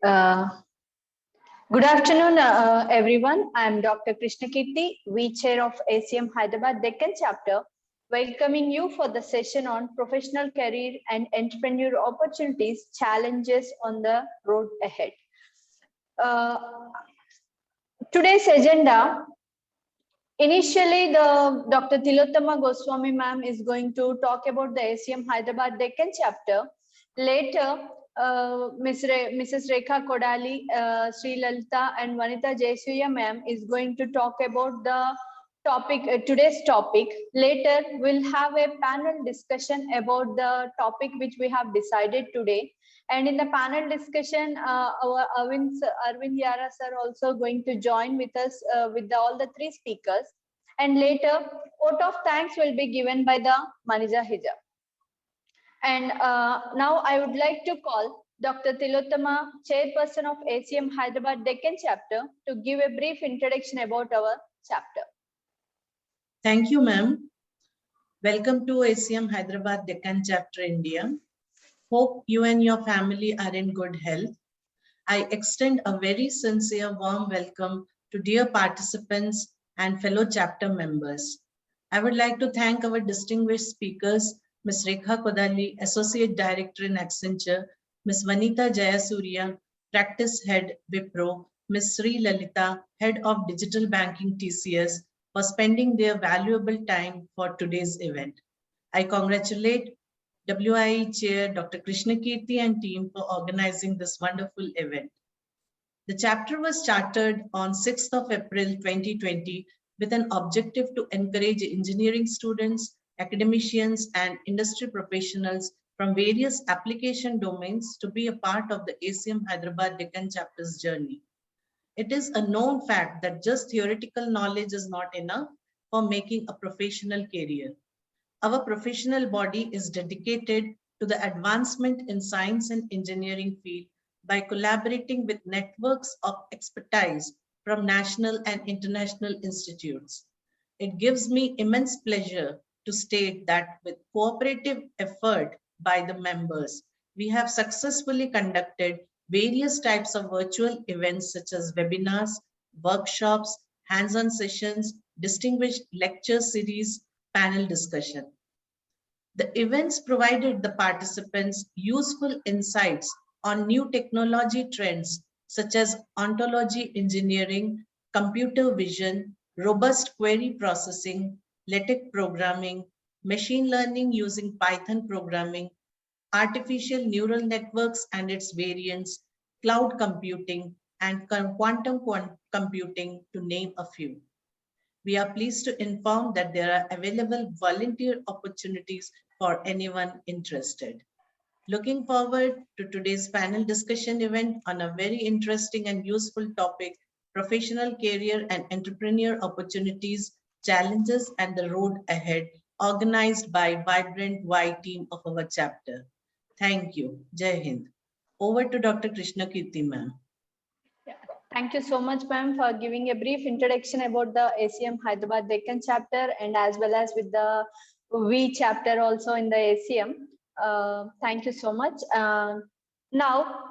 Uh, Good afternoon, everyone. I am Dr. Krishna Kirti, V-Chair of ACM Hyderabad Deccan Chapter, welcoming you for the session on professional career and entrepreneur opportunities, challenges on the road ahead. Uh, Today's agenda, initially the Dr. Tilottama Goswami ma'am is going to talk about the ACM Hyderabad Deccan Chapter. Later, Mrs. Rekha Kodali, Sri Lalita and Vanita Jayasuya ma'am is going to talk about the topic, today's topic. Later, we'll have a panel discussion about the topic which we have decided today. And in the panel discussion, our Arvind Yara sir also going to join with us with all the three speakers. And later, vote of thanks will be given by the Manija Hijab. And now I would like to call Dr. Tilottama, Chairperson of ACM Hyderabad Deccan Chapter, to give a brief introduction about our chapter. Thank you, ma'am. Welcome to ACM Hyderabad Deccan Chapter India. Hope you and your family are in good health. I extend a very sincere warm welcome to dear participants and fellow chapter members. I would like to thank our distinguished speakers, Ms. Rekha Kodali, Associate Director in Accenture, Ms. Vanita Jayasuria, Practice Head, Wipro, Ms. Sri Lalita, Head of Digital Banking TCS, for spending their valuable time for today's event. I congratulate WIE Chair Dr. Krishna Kirti and team for organizing this wonderful event. The chapter was chartered on 6th of April 2020 with an objective to encourage engineering students, academicians, and industry professionals from various application domains to be a part of the ACM Hyderabad Deccan chapter's journey. It is a known fact that just theoretical knowledge is not enough for making a professional career. Our professional body is dedicated to the advancement in science and engineering field by collaborating with networks of expertise from national and international institutes. It gives me immense pleasure to state that with cooperative effort by the members, we have successfully conducted various types of virtual events such as webinars, workshops, hands-on sessions, distinguished lecture series, panel discussion. The events provided the participants useful insights on new technology trends such as ontology engineering, computer vision, robust query processing, LaTeX programming, machine learning using Python programming, artificial neural networks and its variants, cloud computing, and quantum computing, to name a few. We are pleased to inform that there are available volunteer opportunities for anyone interested. Looking forward to today's panel discussion event on a very interesting and useful topic, professional career and entrepreneur opportunities, challenges and the road ahead, organized by Vibrant Y team of our chapter. Thank you. Jai Hind. Over to Dr. Krishna Kirti ma'am. Thank you so much, ma'am, for giving a brief introduction about the ACM Hyderabad Deccan chapter and as well as with the V chapter also in the ACM. Thank you so much. Now,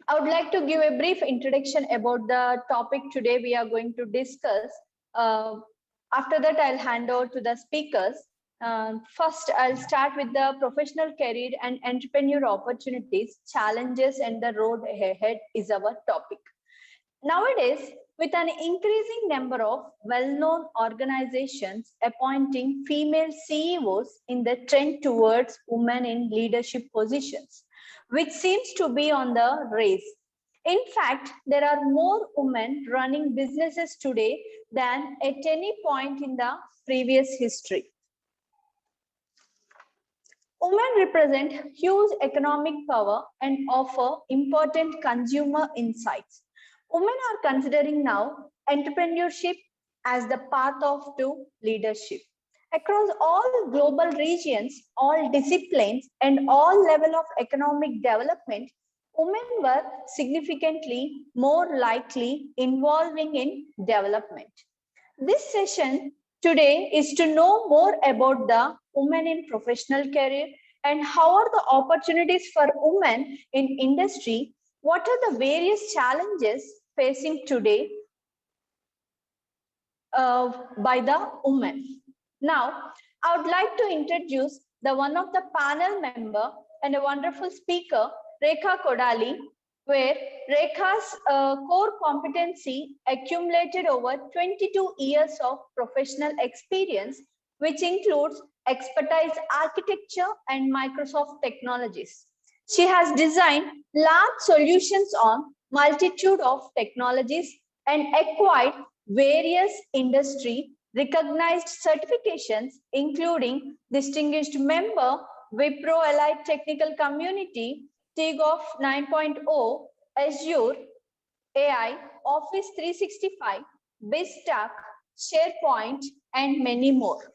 I would like to give a brief introduction about the topic today we are going to discuss. After that, I'll hand over to the speakers. First, I'll start with the professional career and entrepreneur opportunities, challenges, and the road ahead is our topic. Nowadays, with an increasing number of well-known organizations appointing female CEOs in the trend towards women in leadership positions, which seems to be on the raise. In fact, there are more women running businesses today than at any point in the previous history. Women represent huge economic power and offer important consumer insights. Women are considering now entrepreneurship as the path to leadership. Across all global regions, all disciplines, and all levels of economic development, women were significantly more likely involving in development. This session today is to know more about the women in professional career and how are the opportunities for women in industry what are the various challenges facing today by the women. Now, I would like to introduce the one of the panel member and a wonderful speaker, Rekha Kodali, where Rekha's core competency accumulated over 22 years of professional experience, which includes expertise architecture and Microsoft technologies. She has designed large solutions on multitude of technologies and acquired various industry recognized certifications, including Distinguished Member, Wipro Allied Technical Community, TIGOF 9.0, Azure, AI, Office 365, BizStack, SharePoint, and many more.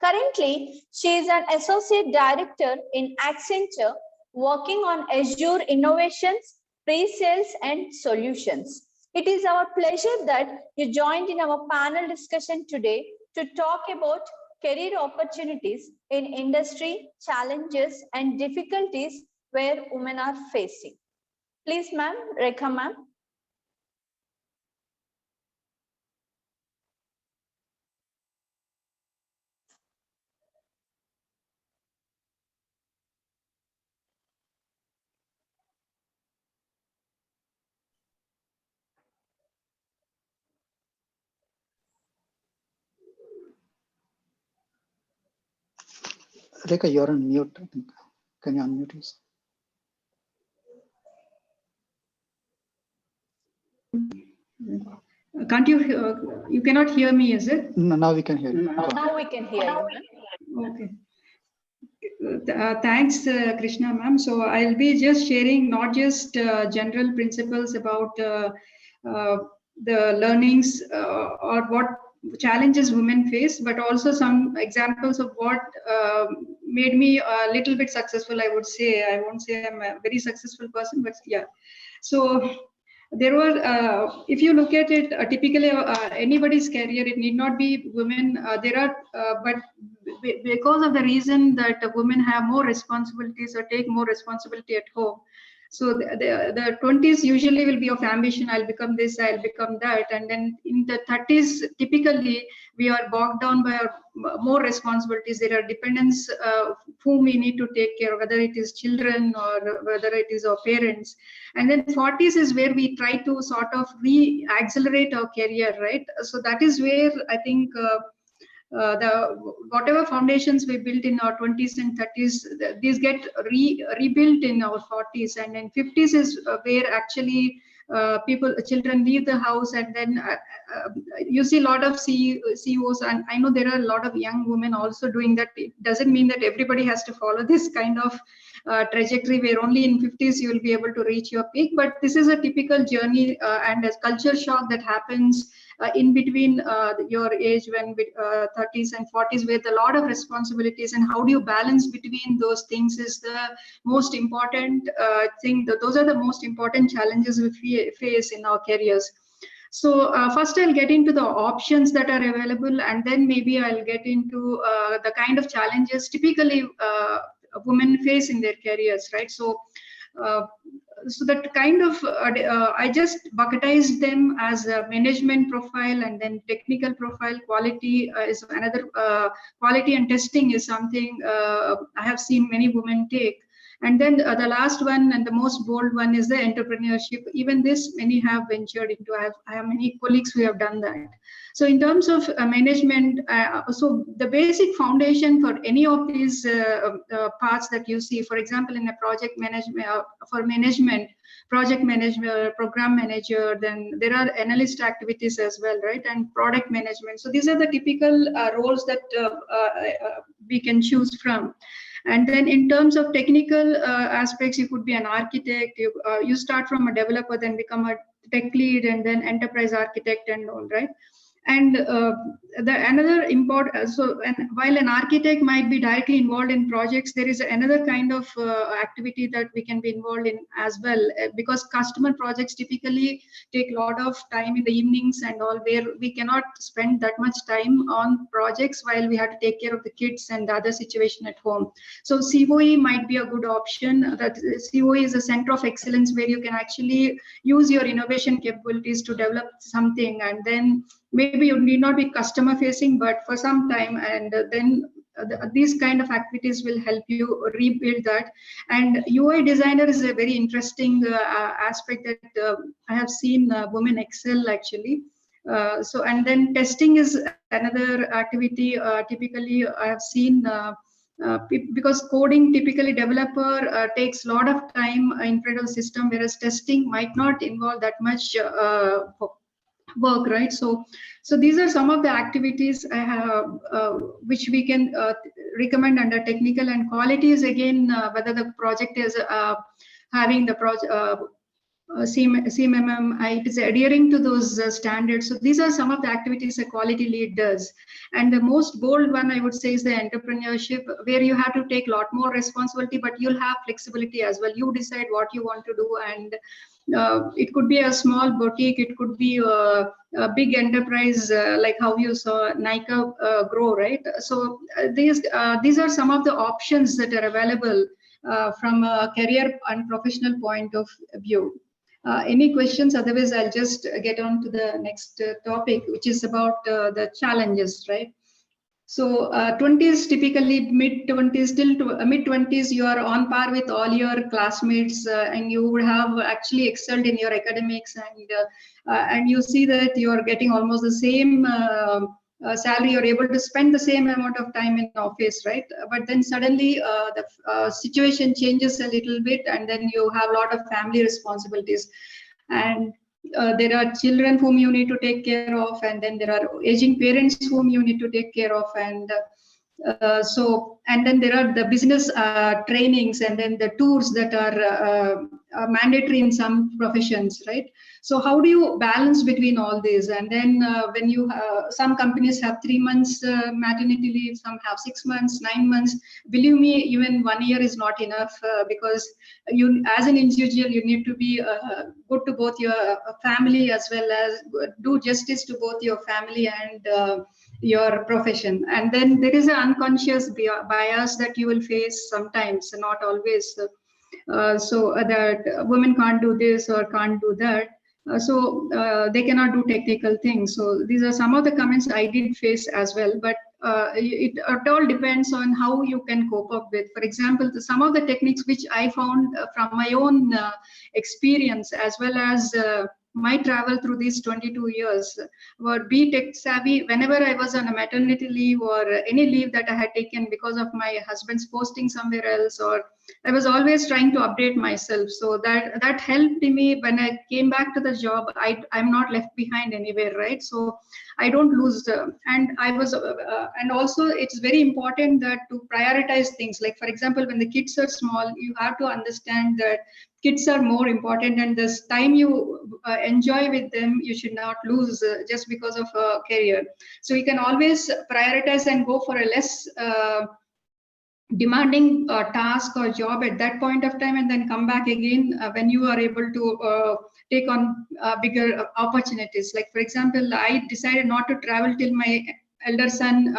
Currently, she is an Associate Director in Accenture, working on Azure innovations, pre-sales, and solutions. It is our pleasure that you joined in our panel discussion today to talk about career opportunities in industry, challenges, and difficulties where women are facing. Please, ma'am, Rekha ma'am. Rekha, you're on mute, I think. Can you unmute yourself? Can't you, you cannot hear me, is it? No, now we can hear you. Now we can hear you, ma'am. Okay. Thanks, Krishna ma'am. So I'll be just sharing not just general principles about the learnings or what challenges women face, but also some examples of what made me a little bit successful, I would say. I won't say I'm a very successful person, but yeah. So there were, if you look at it, typically anybody's career, it need not be women. There are, but because of the reason that women have more responsibilities or take more responsibility at home. So the 20s usually will be of ambition. I'll become this, I'll become that. And then in the 30s, typically we are bogged down by our more responsibilities. There are dependents whom we need to take care of, whether it is children or whether it is our parents. And then 40s is where we try to sort of re-accelerate our career, right? So that is where I think whatever foundations we built in our 20s and 30s, these get rebuilt in our 40s, and then 50s is where actually children leave the house, and then you see a lot of CEOs, and I know there are a lot of young women also doing that. It doesn't mean that everybody has to follow this kind of trajectory where only in 50s you will be able to reach your peak, but this is a typical journey and a culture shock that happens in between your age when 30s and 40s, with a lot of responsibilities, and how do you balance between those things is the most important thing. Those are the most important challenges we face in our careers. So first I'll get into the options that are available, and then maybe I'll get into the kind of challenges typically women face in their careers, right? So so that kind of I just bucketized them as a management profile, and then technical profile. Quality is another. Quality and testing is something I have seen many women take. And then the last one and the most bold one is the entrepreneurship. Even this, many have ventured into. I have many colleagues who have done that. So in terms of management, so the basic foundation for any of these parts that you see, for example, in a project management, for management, project manager, program manager, then there are analyst activities as well, right? And product management. So these are the typical roles that we can choose from. And then in terms of technical aspects, you could be an architect. You start from a developer, then become a tech lead, and then enterprise architect and all, right? And another important, and while an architect might be directly involved in projects, there is another kind of activity that we can be involved in as well, because customer projects typically take a lot of time in the evenings and all, where we cannot spend that much time on projects while we have to take care of the kids and the other situation at home. So COE might be a good option. That COE is a center of excellence where you can actually use your innovation capabilities to develop something, and then maybe you need not be customer facing, but for some time, and then these kind of activities will help you rebuild that. And UI designer is a very interesting aspect that I have seen women excel actually. So, and then testing is another activity. Typically, I have seen because coding, typically developer takes a lot of time in front of the system, whereas testing might not involve that much work, right? So these are some of the activities I have, which we can recommend under technical. And quality is again whether the project is having the project CMMM, it is adhering to those standards. So these are some of the activities a quality lead does. And the most bold one I would say is the entrepreneurship, where you have to take a lot more responsibility, but you'll have flexibility as well. You decide what you want to do, and it could be a small boutique, it could be a big enterprise, like how you saw Nykaa grow, right? So these are some of the options that are available from a career and professional point of view. Any questions? Otherwise, I'll just get on to the next topic, which is about the challenges, right? So 20s, typically mid-20s till mid-20s, you are on par with all your classmates, and you would have actually excelled in your academics, and you see that you are getting almost the same salary, you're able to spend the same amount of time in office, right? But then suddenly the situation changes a little bit, and then you have a lot of family responsibilities, and there are children whom you need to take care of, and then there are aging parents whom you need to take care of, and and then there are the business trainings, and then the tours that are mandatory in some professions, right? So how do you balance between all these? And then when you some companies have 3 months maternity leave, some have 6 months, 9 months. Believe me, even 1 year is not enough, because you, as an individual, you need to be good to both your family, as well as do justice to both your family and your profession. And then there is an unconscious bias that you will face sometimes, not always. So that women can't do this or can't do that. They cannot do technical things. So these are some of the comments I did face as well, but it all depends on how you can cope up with. For example, some of the techniques which I found from my own experience, as well as my travel through these 22 years, were be tech savvy. Whenever I was on a maternity leave or any leave that I had taken because of my husband's posting somewhere else, or I was always trying to update myself. So that helped me when I came back to the job. I'm not left behind anywhere, right? So I don't lose. And I was, and also it's very important that to prioritize things. Like, for example, when the kids are small, you have to understand that kids are more important, and this time you enjoy with them, you should not lose just because of a career. So you can always prioritize and go for a less demanding task or job at that point of time, and then come back again when you are able to take on bigger opportunities. Like, for example, I decided not to travel till my elder son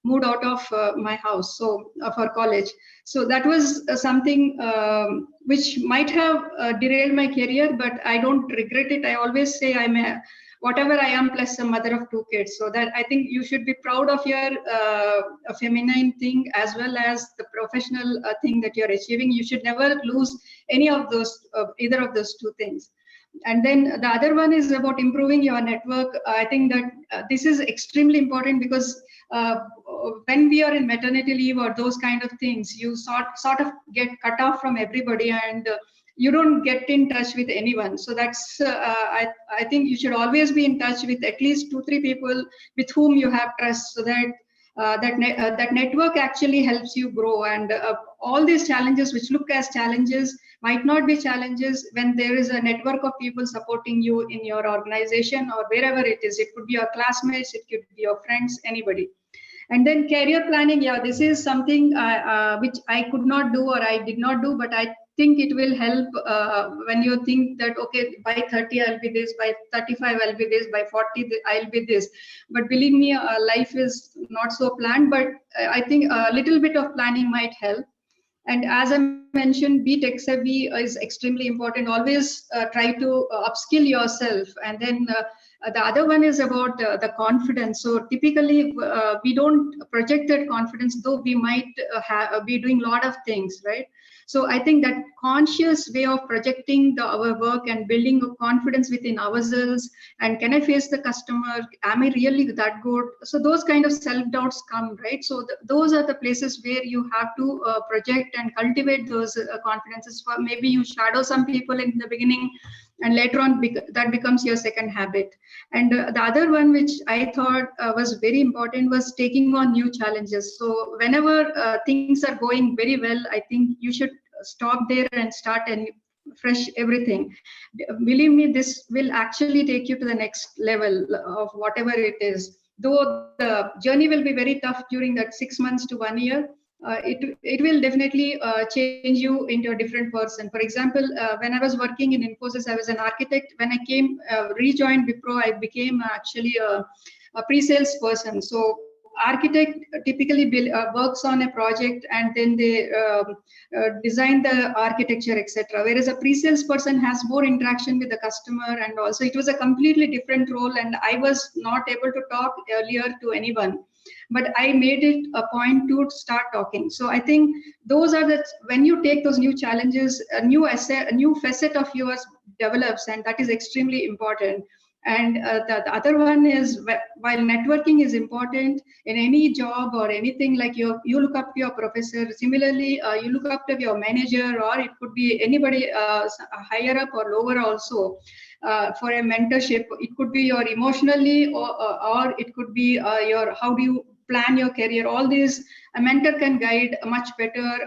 moved out of my house, so for college. So that was something which might have derailed my career, but I don't regret it. I always say I'm a whatever I am plus a mother of 2 kids. So that I think you should be proud of your feminine thing as well as the professional thing that you're achieving. You should never lose any of those, either of those 2 things. And then the other one is about improving your network. I think that this is extremely important, because when we are in maternity leave or those kind of things, you sort of get cut off from everybody, and you don't get in touch with anyone. So that's I think you should always be in touch with at least 2-3 people with whom you have trust, so that that network actually helps you grow. And all these challenges which look as challenges might not be challenges when there is a network of people supporting you in your organization or wherever it is. It could be your classmates, it could be your friends, anybody. And then career planning, yeah, this is something which I could not do or I did not do, but I think it will help when you think that, okay, by 30 I'll be this, by 35 I'll be this, by 40 I'll be this. But believe me, life is not so planned, but I think a little bit of planning might help. And as I mentioned, be tech savvy is extremely important. Always try to upskill yourself. And then the other one is about the confidence. So typically, we don't project that confidence, though we might be doing a lot of things, right? So I think that conscious way of projecting our work and building a confidence within ourselves, and can I face the customer? Am I really that good? So those kind of self-doubts come, right? So those are the places where you have to project and cultivate those confidences. For maybe you shadow some people in the beginning, and later on that becomes your second habit. And the other one which I thought was very important was taking on new challenges. So whenever things are going very well, I think you should stop there and start and fresh everything. Believe me, this will actually take you to the next level of whatever it is. Though the journey will be very tough during that 6 months to 1 year, it will definitely change you into a different person. For example, when I was working in Infosys, I was an architect. When I rejoined Wipro, I became actually a pre-sales person. So architect typically works on a project and then they design the architecture, etc. Whereas a pre-sales person has more interaction with the customer, and also it was a completely different role, and I was not able to talk earlier to anyone. But I made it a point to start talking. So I think those are when you take those new challenges, a new facet of yours develops, and that is extremely important. And the other one is, while networking is important in any job or anything, like you look up to your professor, similarly you look up to your manager, or it could be anybody higher up or lower also. For a mentorship, it could be your emotionally, or it could be your how do you plan your career. All these a mentor can guide much better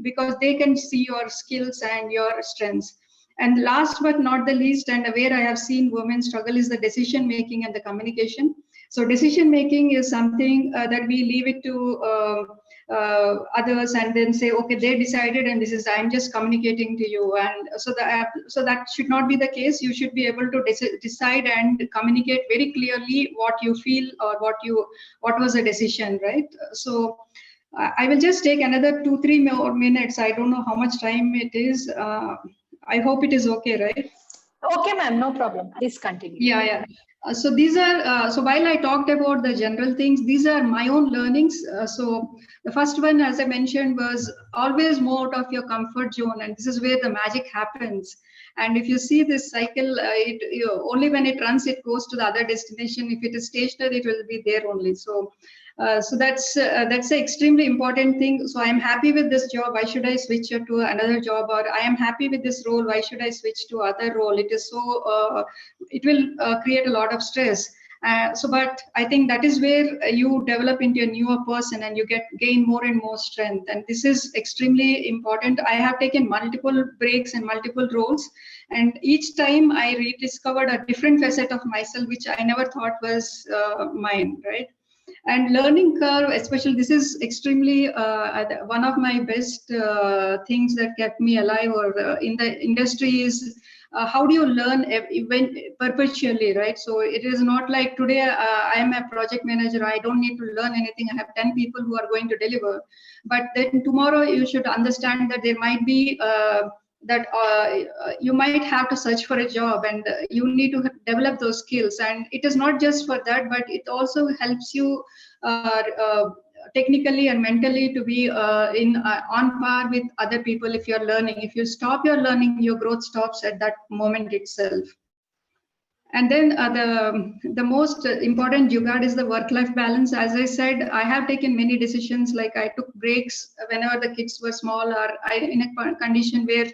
because they can see your skills and your strengths. And last but not the least, and where I have seen women struggle, is the decision making and the communication. So decision making is something that we leave it to others, and then say, okay, they decided, and this is, I'm just communicating to you. And so that should not be the case. You should be able to decide and communicate very clearly what you feel, or what was the decision, right? So I will just take another 2-3 more minutes. I don't know how much time it is. I hope it is okay, right? Okay, ma'am, no problem. Please continue. Yeah. So these are, so while I talked about the general things, these are my own learnings. So the first one, as I mentioned, was always move out of your comfort zone. And this is where the magic happens. And if you see this cycle, only when it runs, it goes to the other destination. If it is stationary, it will be there only. So that's an extremely important thing. So I'm happy with this job. Why should I switch to another job? Or I am happy with this role. Why should I switch to other role? It is so it will create a lot of stress. But I think that is where you develop into a newer person, and you gain more and more strength. And this is extremely important. I have taken multiple breaks and multiple roles, and each time I rediscovered a different facet of myself, which I never thought was mine, right? And learning curve, especially, this is extremely one of my best things that kept me alive or in the industry is how do you learn perpetually, right? So it is not like today I am a project manager, I don't need to learn anything, I have 10 people who are going to deliver. But then tomorrow you should understand that there might be you might have to search for a job, and you need to develop those skills. And it is not just for that, but it also helps you technically and mentally to be on par with other people. If you're learning, if you stop your learning, your growth stops at that moment itself. And then the most important jugaad is the work-life balance. As I said, I have taken many decisions, like I took breaks whenever the kids were small, or in a condition where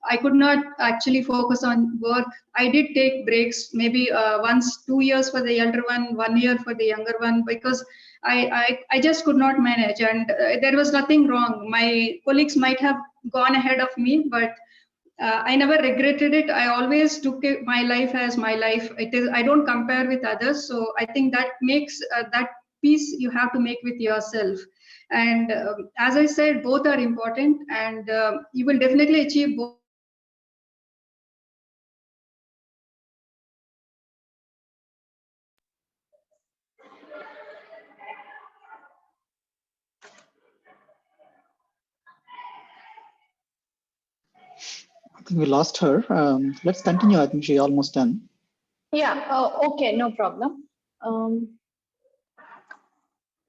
I could not actually focus on work. I did take breaks, maybe once 2 years for the elder one, 1 year for the younger one, because I just could not manage, and there was nothing wrong. My colleagues might have gone ahead of me, but I never regretted it. I always took my life as my life. It is. I don't compare with others. So I think that makes that peace you have to make with yourself. And as I said, both are important, and you will definitely achieve both. I think we lost her. Let's continue. I think she's almost done. Yeah, okay, no problem.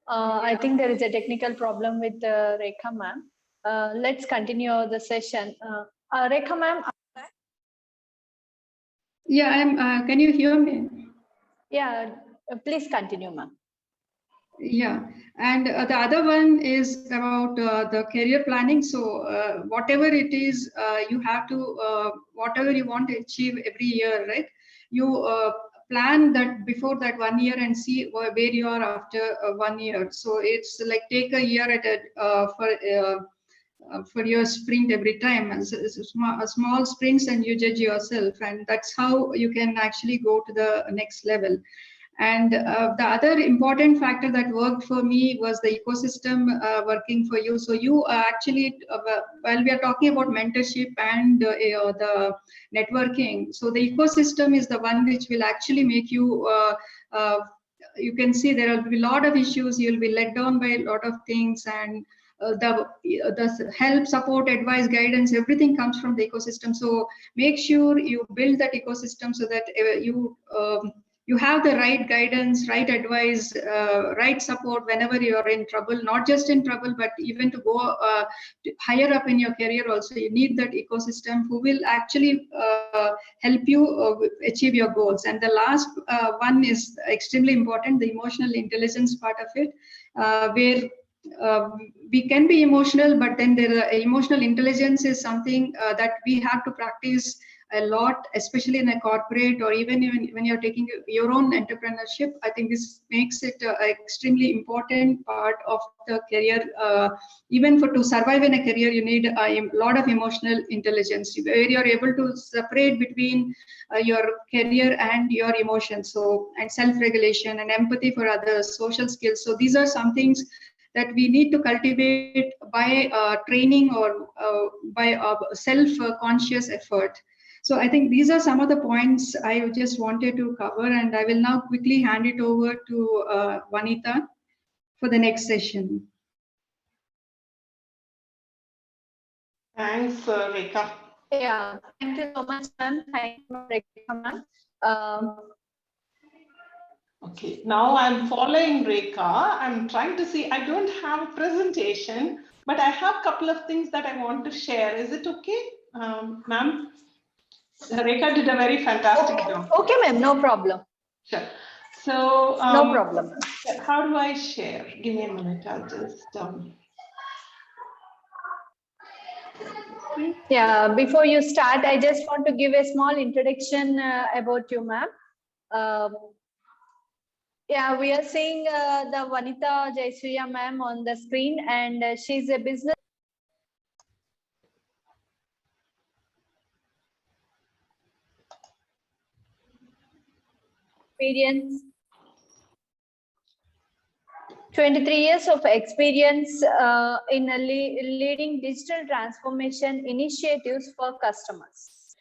I think there is a technical problem with Rekha ma'am. Let's continue the session. Rekha ma'am, Yeah, I'm. Can you hear me? yeah, please continue, ma'am. Yeah, and the other one is about the career planning. So whatever it is, you have to whatever you want to achieve every year, right? You plan that before that 1 year and see where you are after 1 year. So it's like take a year at a for your sprint every time, as small sprints, and you judge yourself, and that's how you can actually go to the next level. And the other important factor that worked for me was the ecosystem working for you. So you actually, while we are talking about mentorship and the networking, so the ecosystem is the one which will actually make you, you can see there will be a lot of issues, you'll be let down by a lot of things, and the help, support, advice, guidance, everything comes from the ecosystem. So make sure you build that ecosystem so that you have the right guidance, right advice, right support whenever you are in trouble, not just in trouble, but even to go higher up in your career also. You need that ecosystem who will actually help you achieve your goals. And the last one is extremely important, the emotional intelligence part of it, where we can be emotional, but then emotional intelligence is something that we have to practice a lot, especially in a corporate, or even when you're taking your own entrepreneurship. I think this makes it an extremely important part of the career. Even to survive in a career, you need a lot of emotional intelligence, where you're able to separate between your career and your emotions. So, and self-regulation and empathy for others, social skills. So these are some things that we need to cultivate by training or by self-conscious effort. So I think these are some of the points I just wanted to cover, and I will now quickly hand it over to Vanitha for the next session. Thanks, Rekha. Yeah, thank you so much, ma'am. Thank you, Rekha ma'am. Okay, now I'm following Rekha. I'm trying to see, I don't have a presentation, but I have a couple of things that I want to share. Is it okay, ma'am? Rekha did a very fantastic job. Okay, ma'am, no problem. Sure. So, no problem. How do I share? Give me a minute. I'll just. Yeah, before you start, I just want to give a small introduction about you, ma'am. Yeah, we are seeing the Vanitha Jayasuriya ma'am on the screen, and she's a business experience, 23 years of experience in leading digital transformation initiatives for customers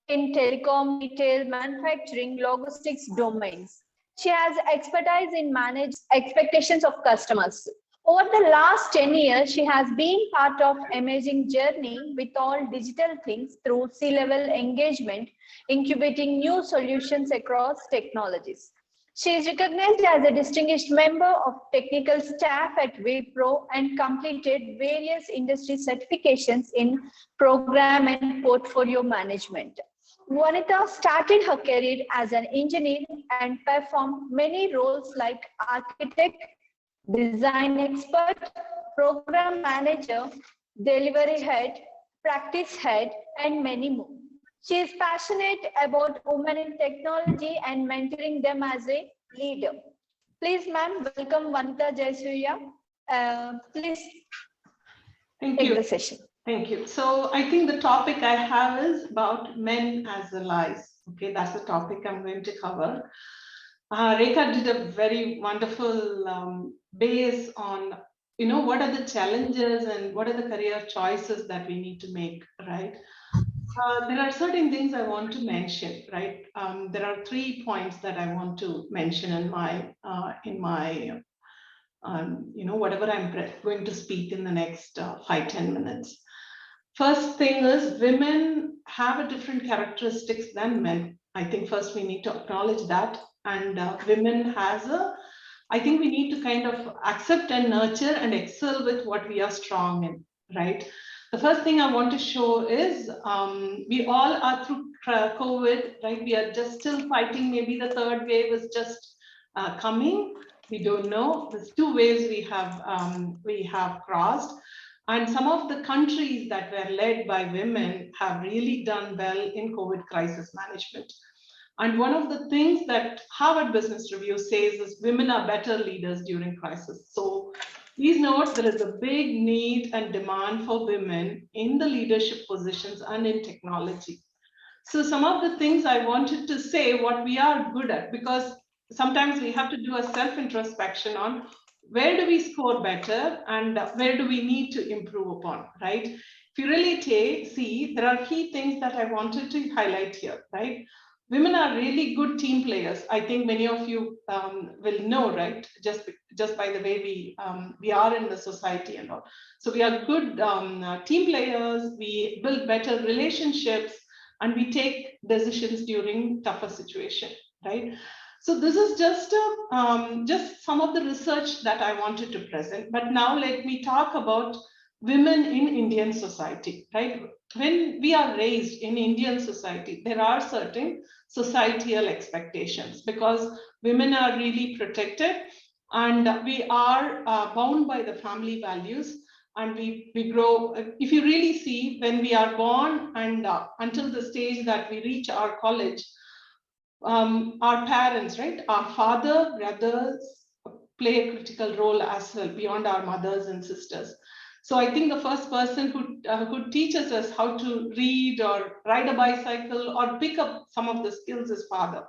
in telecom, retail, manufacturing, logistics domains. She has expertise in managing expectations of customers. Over the last 10 years, she has been part of amazing journey with all digital things through C-level engagement, incubating new solutions across technologies. She is recognized as a distinguished member of technical staff at Wipro and completed various industry certifications in program and portfolio management. Vanitha started her career as an engineer and performed many roles like architect, design expert, program manager, delivery head, practice head, and many more. She is passionate about women in technology and mentoring them as a leader. Please, ma'am, welcome Vanita Jayasuriya. Please Thank take you. the session. Thank you. So I think the topic I have is about men as allies. Okay, that's the topic I'm going to cover. Rekha did a very wonderful base on, what are the challenges and what are the career choices that we need to make, right? There are certain things I want to mention, right? There are 3 points that I want to mention in my whatever I'm going to speak in the next 5-10 minutes. First thing is, women have a different characteristics than men. I think first we need to acknowledge that. And women I think we need to kind of accept and nurture and excel with what we are strong in, right? The first thing I want to show is we all are through COVID, right? We are just still fighting. Maybe the third wave is just coming. We don't know. There's 2 waves we have crossed. And some of the countries that were led by women have really done well in COVID crisis management. And one of the things that Harvard Business Review says is women are better leaders during crisis. So please note there is a big need and demand for women in the leadership positions and in technology. So some of the things I wanted to say what we are good at, because sometimes we have to do a self-introspection on where do we score better and where do we need to improve upon, right? If you really see, there are key things that I wanted to highlight here, right? Women are really good team players. I think many of you will know, right? Just by the way we are in the society and all. So we are good team players. We build better relationships, and we take decisions during tougher situation, right? So this is just some of the research that I wanted to present. But now let me talk about women in Indian society, right? When we are raised in Indian society, there are certain societal expectations because women are really protected and we are bound by the family values. And we grow, if you really see, when we are born and until the stage that we reach our college, our parents, right, our father, brothers play a critical role as well beyond our mothers and sisters. So I think the first person who teaches us how to read or ride a bicycle or pick up some of the skills is father.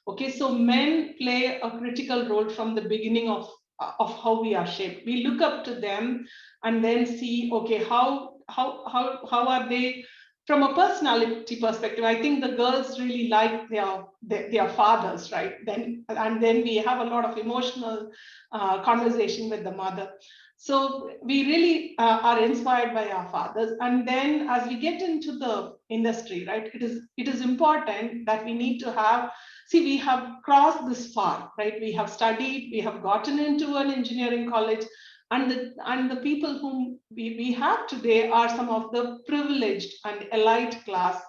Okay, so men play a critical role from the beginning of how we are shaped. We look up to them and then see, okay, how are they from a personality perspective. I think the girls really like their fathers, right? And then we have a lot of emotional conversation with the mother. So we really are inspired by our fathers. And then as we get into the industry, right, it is important that we need to have, we have crossed this far, right? We have studied, we have gotten into an engineering college, and the people whom we have today are some of the privileged and elite class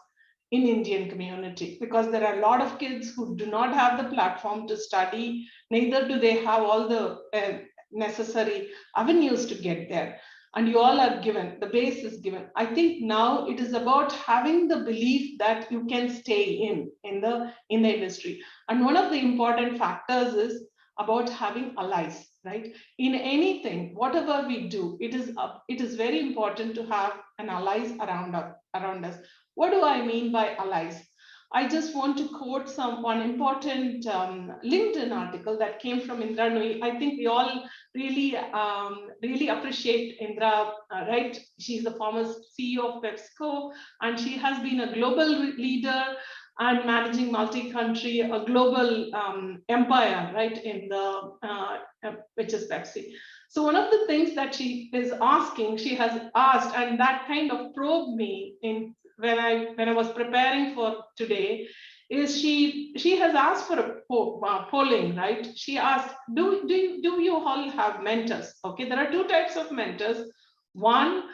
in Indian community, because there are a lot of kids who do not have the platform to study, neither do they have all the necessary avenues to get there. And you all are given, the base is given. I think now it is about having the belief that you can stay in the industry. And one of the important factors is about having allies, right? In anything, whatever we do, it is very important to have an allies around us. What do I mean by allies? I just want to quote one important LinkedIn article that came from Indra Nooyi. I think we all really appreciate Indra, right? She's the former CEO of PepsiCo, and she has been a global leader and managing multi-country, a global empire, right, in the which is Pepsi. So one of the things that she has asked, and that kind of probed me in when I was preparing for today, is she has asked for a polling, right? She asked, do you all have mentors? Okay, there are 2 types of mentors. One,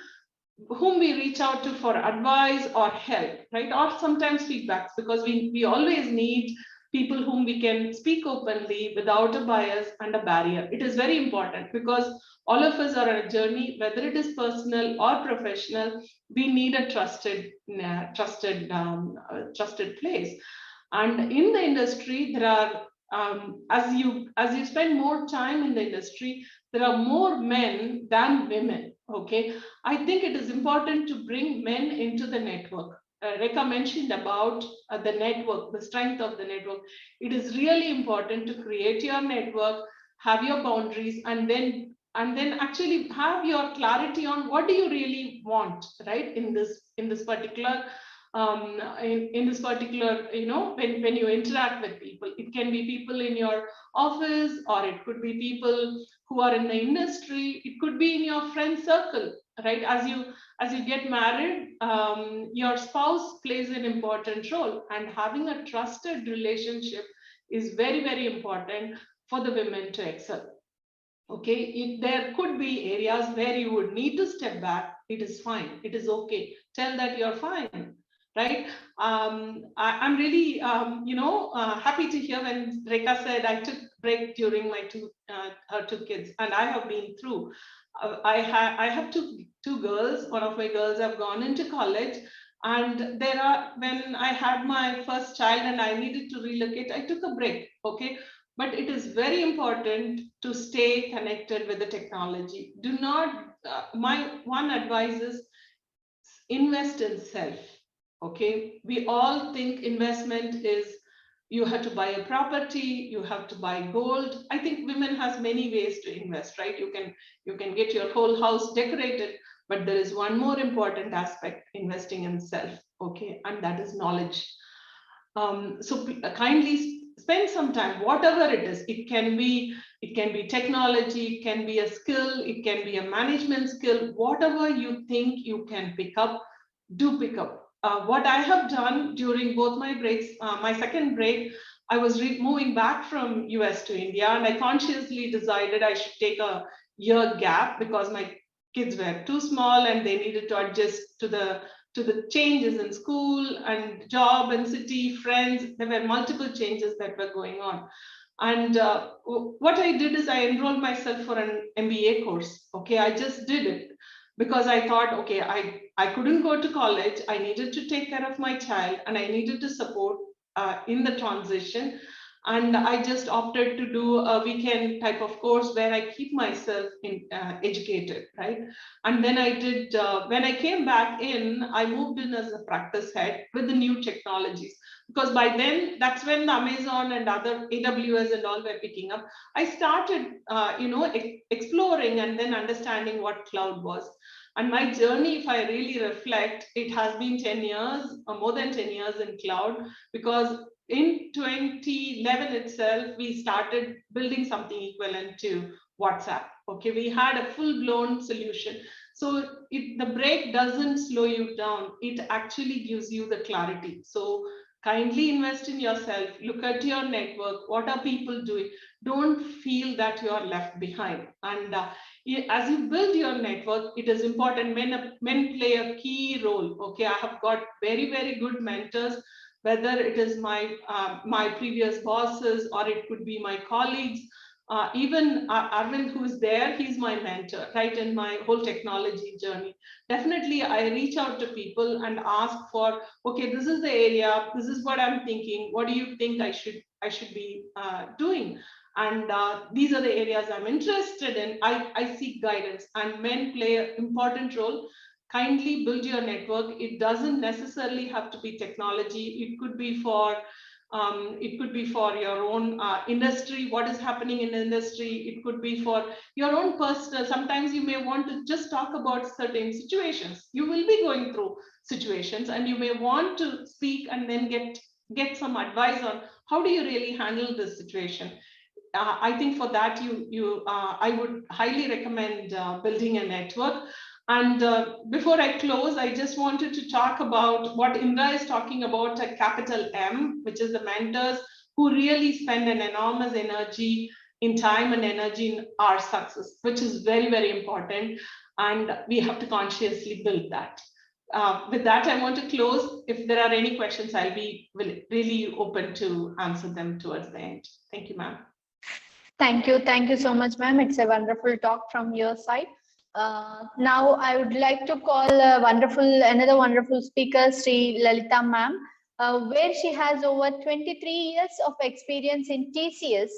whom we reach out to for advice or help, right? Or sometimes feedbacks, because we always need people whom we can speak openly without a bias and a barrier. It is very important because all of us are on a journey, whether it is personal or professional. We need a trusted place. And in the industry, there are as you spend more time in the industry, there are more men than women. Okay, I think it is important to bring men into the network. Rekha mentioned about the network, the strength of the network. It is really important to create your network, have your boundaries, and then actually have your clarity on what do you really want, right? In this particular in this particular, when you interact with people, it can be people in your office, or it could be people who are in the industry, it could be in your friend circle, right? As you get married, your spouse plays an important role, and having a trusted relationship is very, very important for the women to excel. Okay, there could be areas where you would need to step back. It is fine, it is okay, tell that you're fine, right? I'm really happy to hear when Rekha said I took break during my her two kids, and I have been through. I have two girls. One of my girls have gone into college, and when I had my first child and I needed to relocate, I took a break. Okay, but it is very important to stay connected with the technology. Do not. My one advice is invest in self. Okay, we all think investment is you have to buy a property, you have to buy gold. I think women has many ways to invest, right? You can get your whole house decorated, but there is one more important aspect, investing in self. Okay, and that is knowledge. So kindly spend some time, whatever it is. It can be technology, it can be a skill, it can be a management skill. Whatever you think you can pick up, do pick up. What I have done during both my breaks, my second break, I was moving back from US to India, and I consciously decided I should take a year gap because my kids were too small and they needed to adjust to the changes in school and job and city, friends. There were multiple changes that were going on. And what I did is I enrolled myself for an MBA course. Okay, I just did it because I thought, okay, I couldn't go to college. I needed to take care of my child, and I needed to support in the transition. And I just opted to do a weekend type of course where I keep myself educated, right? And then I did, when I came back in, I moved in as a practice head with the new technologies. Because by then, that's when the Amazon and other AWS and all were picking up. I started, exploring and then understanding what cloud was. And my journey, if I really reflect, it has been 10 years, or more than 10 years in cloud, because in 2011 itself, we started building something equivalent to WhatsApp. Okay, we had a full-blown solution. So the break doesn't slow you down. It actually gives you the clarity. So kindly invest in yourself. Look at your network. What are people doing? Don't feel that you are left behind. And as you build your network, it is important. Men play a key role. Okay, I have got very, very good mentors, whether it is my previous bosses or it could be my colleagues. Even Arvind, who is there, he's my mentor, right, in my whole technology journey. Definitely, I reach out to people and ask for, okay, this is the area, this is what I'm thinking. What do you think I should be doing? And these are the areas I'm interested in. I seek guidance, and men play an important role. Kindly build your network. It doesn't necessarily have to be technology. It could be for your own industry, what is happening in the industry. It could be for your own personal. Sometimes you may want to just talk about certain situations. You will be going through situations, and you may want to speak and then get some advice on how do you really handle this situation. I think for that, I would highly recommend building a network. And before I close, I just wanted to talk about what Indra is talking about at capital M, which is the mentors who really spend an enormous energy in time and energy in our success, which is very, very important. And we have to consciously build that. With that, I want to close. If there are any questions, I'll be really open to answer them towards the end. Thank you, ma'am. Thank you so much, ma'am. It's a wonderful talk from your side. Now I would like to call another wonderful speaker, Sri Lalita ma'am. where she has over 23 years of experience in TCS,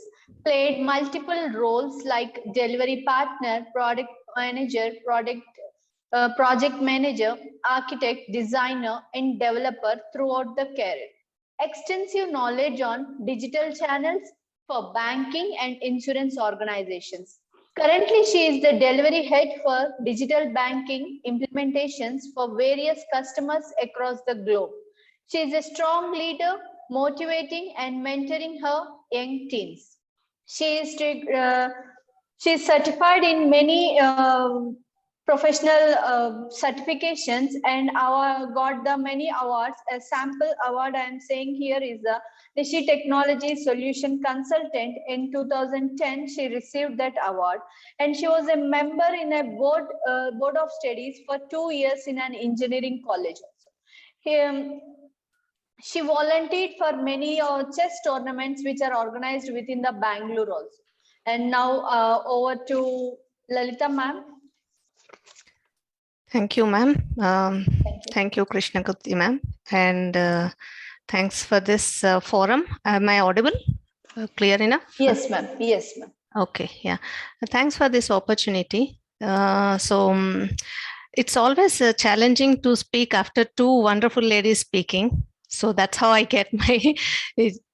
played multiple roles like delivery partner, product manager, project manager, architect, designer, and developer throughout the career. Extensive knowledge on digital channels for banking and insurance organizations. Currently, she is the delivery head for digital banking implementations for various customers across the globe. She is a strong leader, motivating and mentoring her young teens. She is certified in many professional certifications and got the many awards. A sample award I am saying here is the Nishi Technology Solution Consultant. In 2010, she received that award, and she was a member in a board of studies for 2 years in an engineering college. She volunteered for many chess tournaments which are organized within the Bangalore also. And now over to Lalita ma'am. Thank you, ma'am. Thank You, Krishnakirti ma'am. And thanks for this forum. Am I audible? Clear enough? Yes, ma'am. Yes, ma'am. Okay, yeah. Thanks for this opportunity. It's always challenging to speak after two wonderful ladies speaking. So that's how I get my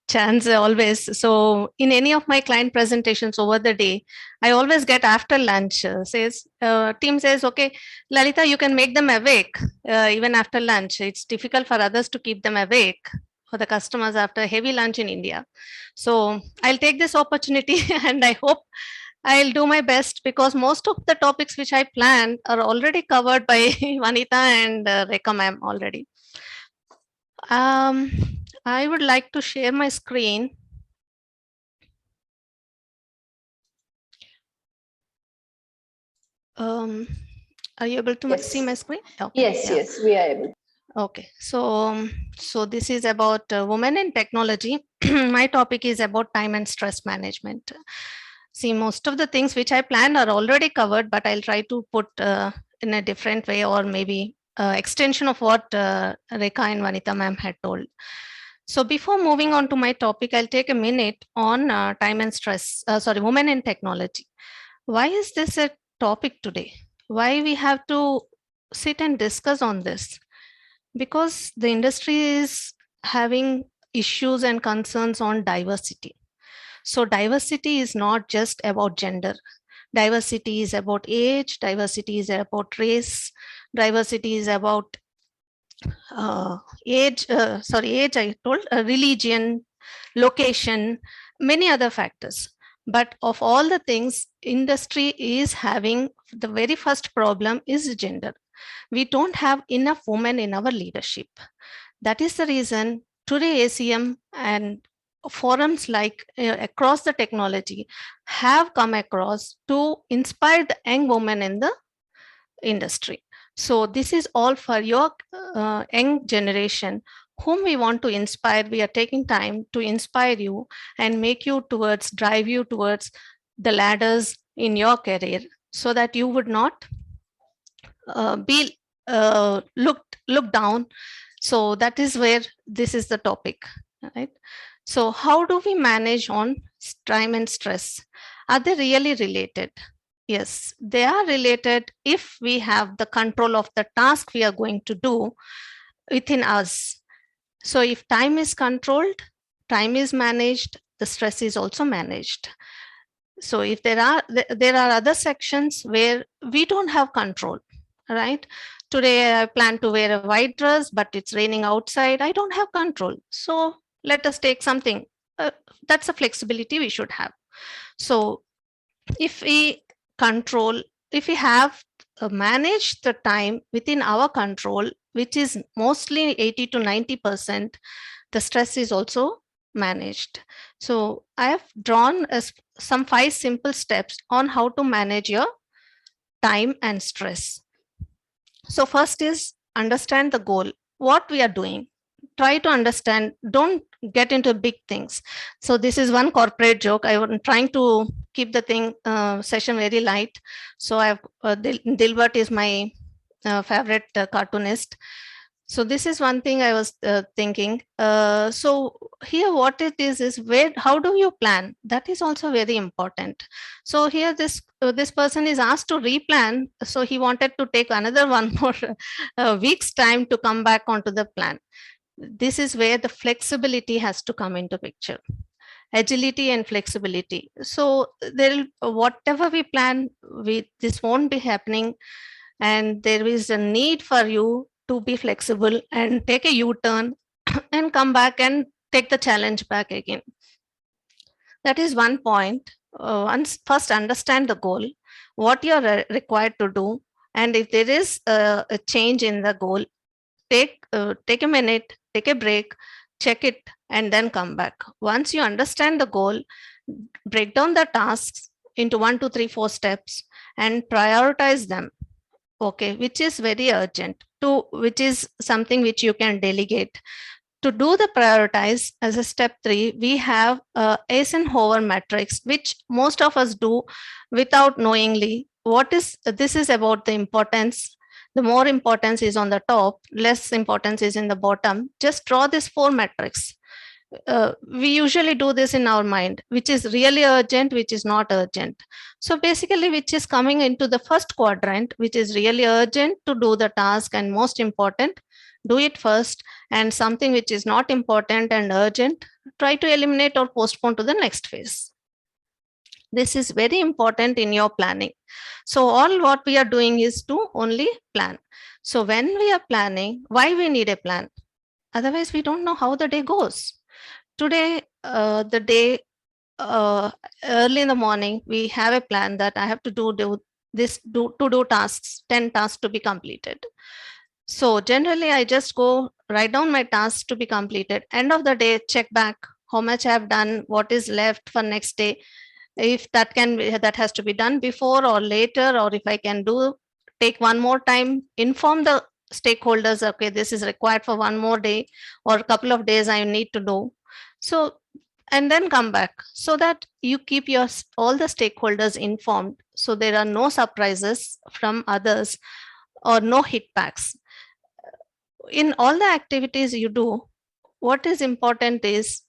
chance always. So in any of my client presentations over the day, I always get after lunch, team says, okay, Lalita, you can make them awake even after lunch. It's difficult for others to keep them awake for the customers after heavy lunch in India. So I'll take this opportunity and I hope I'll do my best, because most of the topics which I planned are already covered by Vanita and Rekha ma'am already. I would like to share my screen. Are you able to Yes. see my screen? Okay, Yes, yeah. yes, we are able. Okay, so this is about women in technology. My topic is about time and stress management. See, most of the things which I planned are already covered, but I'll try to put in a different way, or maybe extension of what Rekha and Vanita ma'am had told. So before moving on to my topic, I'll take a minute on time and stress, women in technology. Why is this a topic today? Why we have to sit and discuss on this? Because the industry is having issues and concerns on diversity. So diversity is not just about gender. Diversity is about age, diversity is about race, diversity is about age, I told, religion, location, many other factors. But of all the things, industry is having, the very first problem is gender. We don't have enough women in our leadership. That is the reason today ACM and forums like across the technology have come across to inspire the young women in the industry. So this is all for your young generation whom we want to inspire. We are taking time to inspire you and make you towards, drive you towards the ladders in your career, so that you would not be looked down. So that is where this is the topic, right? So how do we manage on time and stress? Are they really related? Yes, they are related if we have the control of the task we are going to do within us. So if time is controlled, time is managed, the stress is also managed. So if there are other sections where we don't have control, right? Today I plan to wear a white dress, but it's raining outside. I don't have control. So let us take something. That's a flexibility we should have. So if we control, if we have managed the time within our control, which is mostly 80 to 90%, the stress is also managed. So I have drawn some 5 simple steps on how to manage your time and stress. So first is understand the goal, what we are doing. Try to understand, don't get into big things. So this is one corporate joke. I'm trying to keep the thing session very light. So I have Dilbert is my favorite cartoonist. So this is one thing I was thinking. So here what it is where, how do you plan? That is also very important. So here this person is asked to replan. So he wanted to take another one more week's time to come back onto the plan. This is where the flexibility has to come into picture. Agility and flexibility. So there, whatever we plan, this won't be happening, and there is a need for you to be flexible and take a U-turn and come back and take the challenge back again. That is one point. Once first understand the goal, what you are required to do, and if there is a change in the goal, take a minute, take a break, check it, and then come back. Once you understand the goal, break down the tasks into 1, 2, 3, 4 steps and prioritize them. Okay, which is very urgent, to which is something which you can delegate. To do the prioritize as a step 3, we have Eisenhower matrix, which most of us do without knowingly. What is this is about the importance. The more importance is on the top, less importance is in the bottom. Just draw this 4 matrix. We usually do this in our mind, which is really urgent, which is not urgent. So basically, which is coming into the first quadrant, which is really urgent to do the task and most important, do it first, and something which is not important and urgent, try to eliminate or postpone to the next phase. This is very important in your planning. So all what we are doing is to only plan. So when we are planning, why we need a plan? Otherwise, we don't know how the day goes. Today, the day early in the morning, we have a plan that I have to do tasks, 10 tasks to be completed. So generally, I just go write down my tasks to be completed. End of the day, check back how much I have done, what is left for next day. If that that has to be done before or later, or if I can take one more time, inform the stakeholders, okay, this is required for one more day or a couple of days I need to do. So, and then come back so that you keep all the stakeholders informed. So there are no surprises from others or no hitbacks. In all the activities you do, what is important is,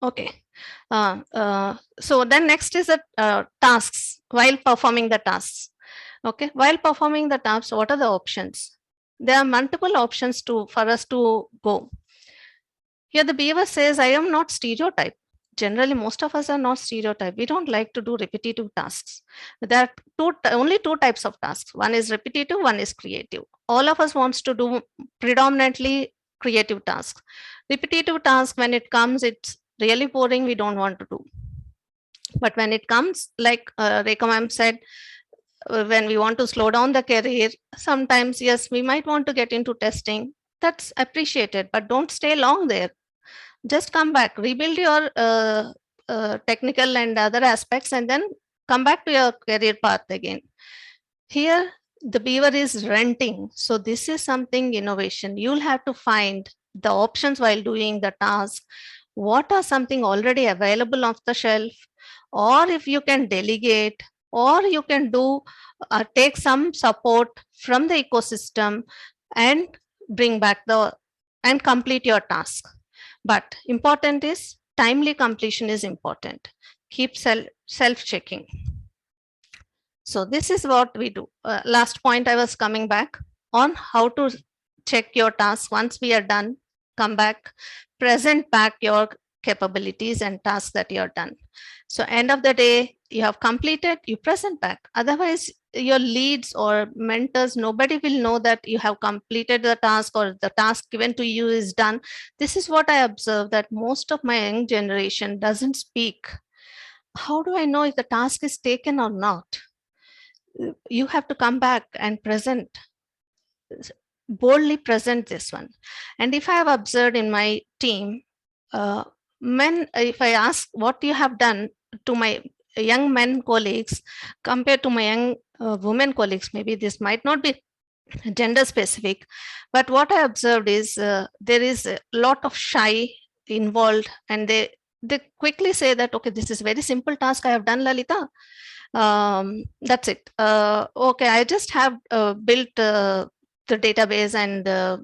okay. So then next is the tasks while performing the tasks. Okay, while performing the tasks, what are the options? There are multiple options for us to go. Here the beaver says, I am not stereotype. Generally, most of us are not stereotype. We don't like to do repetitive tasks. There are only two types of tasks. One is repetitive, one is creative. All of us wants to do predominantly creative tasks. Repetitive tasks, when it comes, it's really boring. We don't want to do. But when it comes, like Rekha ma'am said, when we want to slow down the career, sometimes, yes, we might want to get into testing. That's appreciated, but don't stay long there. Just come back, rebuild your technical and other aspects, and then come back to your career path again. Here, the beaver is renting. So this is something innovation. You'll have to find the options while doing the task. What are something already available off the shelf, or if you can delegate, or you can do take some support from the ecosystem and bring back and complete your task. But important is timely completion is important. Keep self-checking. So this is what we do. Last point I was coming back on how to check your tasks. Once we are done, come back, present back your capabilities and tasks that you are done. So end of the day, you have completed, you present back. Otherwise, your leads or mentors, nobody will know that you have completed the task or the task given to you is done. This is what I observe, that most of my young generation doesn't speak. How do I know if the task is taken or not? You have to come back and present, boldly present this one. And if I have observed in my team, men, if I ask what you have done to my young men colleagues compared to my young women colleagues, maybe this might not be gender specific, but what I observed is there is a lot of shy involved, and they quickly say that, okay, this is a very simple task I have done, Lalita. That's it. Okay, I just have built the database and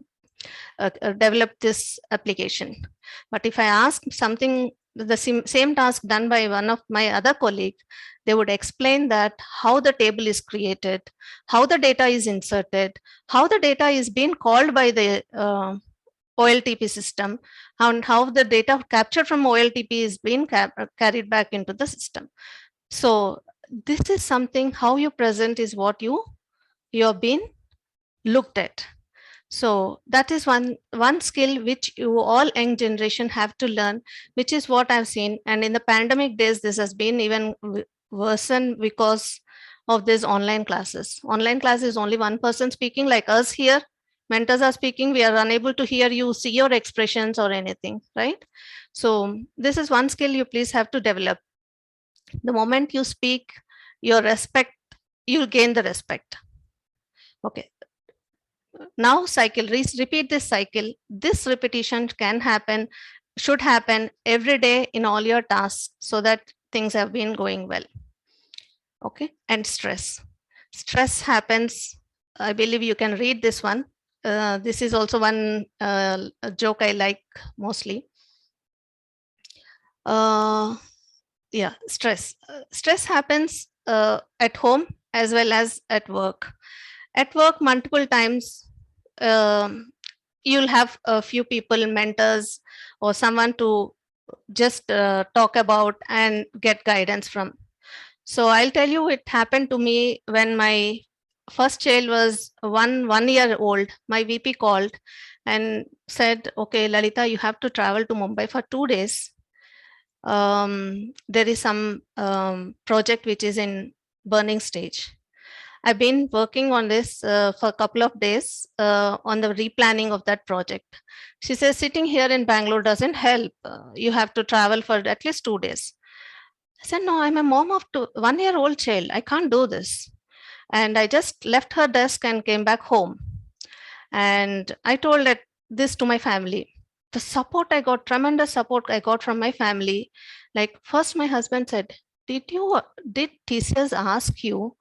develop this application. But if I ask something, the same task done by one of my other colleagues, they would explain that how the table is created, how the data is inserted, how the data is being called by the OLTP system, and how the data captured from OLTP is being carried back into the system. So this is something, how you present is what you're being looked at. So that is one skill which you all young generation have to learn, which is what I've seen. And in the pandemic days, this has been even worsened because of these online classes. Online class is only one person speaking, like us here. Mentors are speaking, we are unable to hear you, see your expressions or anything, right? So this is one skill you please have to develop. The moment you speak, your respect, you'll gain the respect. Okay. Now cycle, repeat this cycle. This repetition can happen, should happen every day in all your tasks so that things have been going well. Okay. And stress. Stress happens. I believe you can read this one. This is also one joke I like mostly. Yeah, stress. Stress happens at home as well as at work. At work, multiple times, you'll have a few people, mentors, or someone to just talk about and get guidance from. So I'll tell you, it happened to me when my first child was one year old. My VP called and said, okay, Lalita, you have to travel to Mumbai for 2 days. There is some project which is in burning stage. I've been working on this for a couple of days on the replanning of that project. She says, sitting here in Bangalore doesn't help. You have to travel for at least 2 days. I said, no, I'm a mom of 1-year-old child. I can't do this. And I just left her desk and came back home. And I told this to my family. The support I got, tremendous support I got from my family. Like first my husband said, did TCS ask you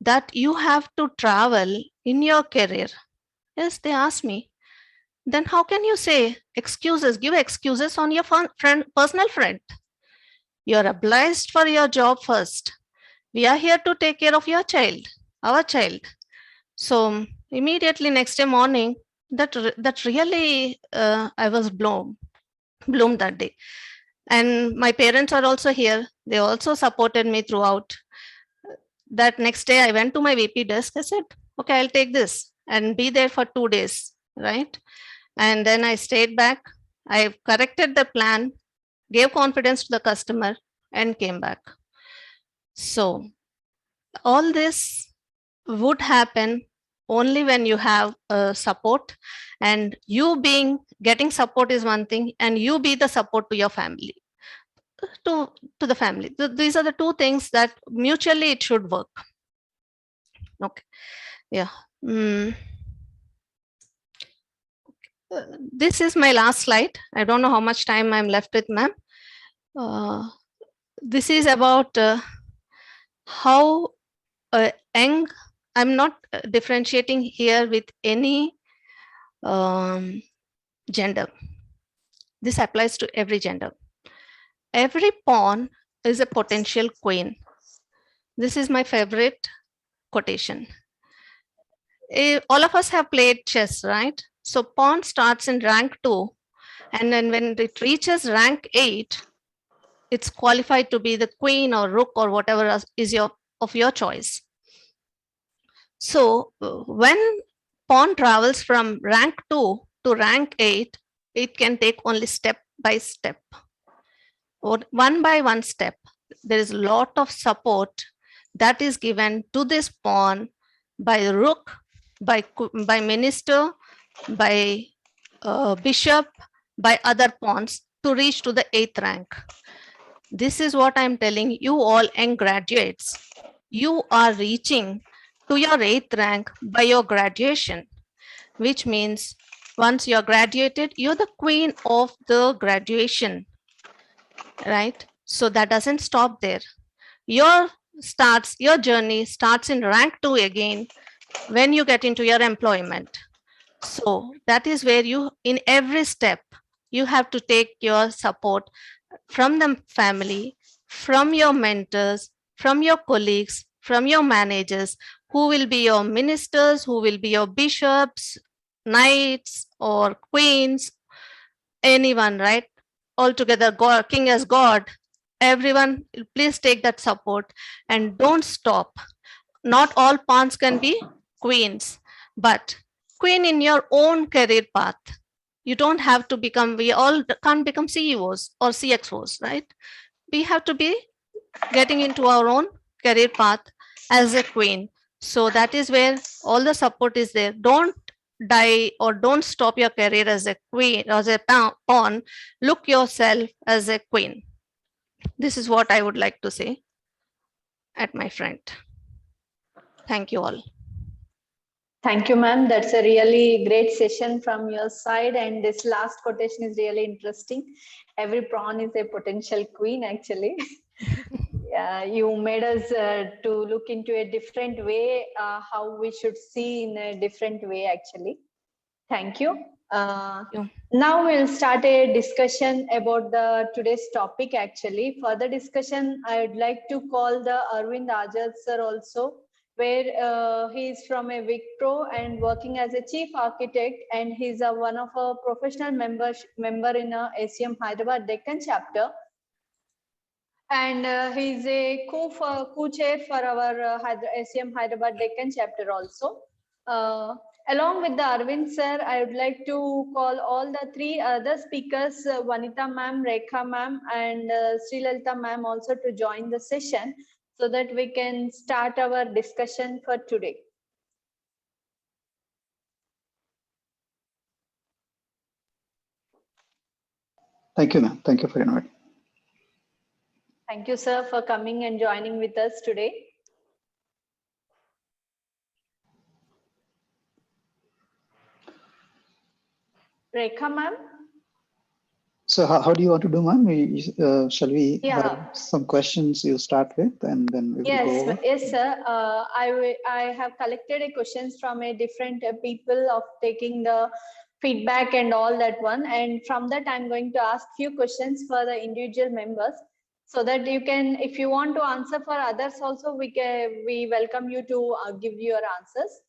that you have to travel in your career? Yes, they asked me. Then how can you say excuses, give excuses on your personal friend? You're obliged for your job first. We are here to take care of your child, our child. So immediately next day morning, that really I was bloomed that day. And my parents are also here. They also supported me throughout. That next day I went to my VP desk. I said, okay, I'll take this and be there for 2 days, right? And then I stayed back. I corrected the plan, gave confidence to the customer and came back. So all this would happen only when you have support, and you getting support is one thing, and you be the support to your family, to the family. These are the two things that mutually it should work. Okay. Yeah. This is my last slide. I don't know how much time I'm left with, ma'am. This is about how young, I'm not differentiating here with any gender. This applies to every gender. Every pawn is a potential queen. This is my favorite quotation. All of us have played chess, right? So pawn starts in rank 2, and then when it reaches rank 8, it's qualified to be the queen or rook or whatever is of your choice. So when pawn travels from rank 2 to rank 8, it can take only step by step, or one by one step. There is a lot of support that is given to this pawn by the rook, by minister, by bishop, by other pawns to reach to the 8th rank. This is what I'm telling you all young graduates. You are reaching to your 8th rank by your graduation, which means once you're graduated, you're the queen of the graduation, right? So that doesn't stop there. Your journey starts in rank 2 again when you get into your employment. So that is where you, in every step, you have to take your support from the family, from your mentors, from your colleagues, from your managers, who will be your ministers, who will be your bishops, knights, or queens, anyone, right? Altogether, God, king as God, everyone, please take that support and don't stop. Not all pawns can be queens, but queen in your own career path. You don't have to become, we all can't become CEOs or CXOs, right? We have to be getting into our own career path as a queen. So that is where all the support is there. Don't die or don't stop your career as a queen, as a pawn. Look yourself as a queen. This is what I would like to say at my front. Thank you all. Thank you, ma'am. That's a really great session from your side. And this last quotation is really interesting. Every prawn is a potential queen, actually. Yeah, you made us to look into a different way, how we should see in a different way, actually. Thank you. Yeah. Now we'll start a discussion about the today's topic, actually. For the discussion, I would like to call the Arvind Ajad sir also, where he is from a Wipro and working as a chief architect, and he's one of our professional member in ACM Hyderabad Deccan chapter. And he's a co-chair for our ACM Hyderabad Deccan chapter also. Along with the Arvind sir, I would like to call all the three other speakers, Vanita ma'am, Rekha ma'am, and Sri Lalita ma'am also to join the session so that we can start our discussion for today. Thank you, ma'am. Thank you for inviting. Thank you, sir, for coming and joining with us today. Rekha ma'am. So how do you want to do, ma'am? Shall we Yeah. have some questions you start with, and then we will go over? Yes, sir. I have collected a questions from a different people of taking the feedback and all that one. And from that, I'm going to ask few questions for the individual members so that you can, if you want to answer for others also, we welcome you to give your answers.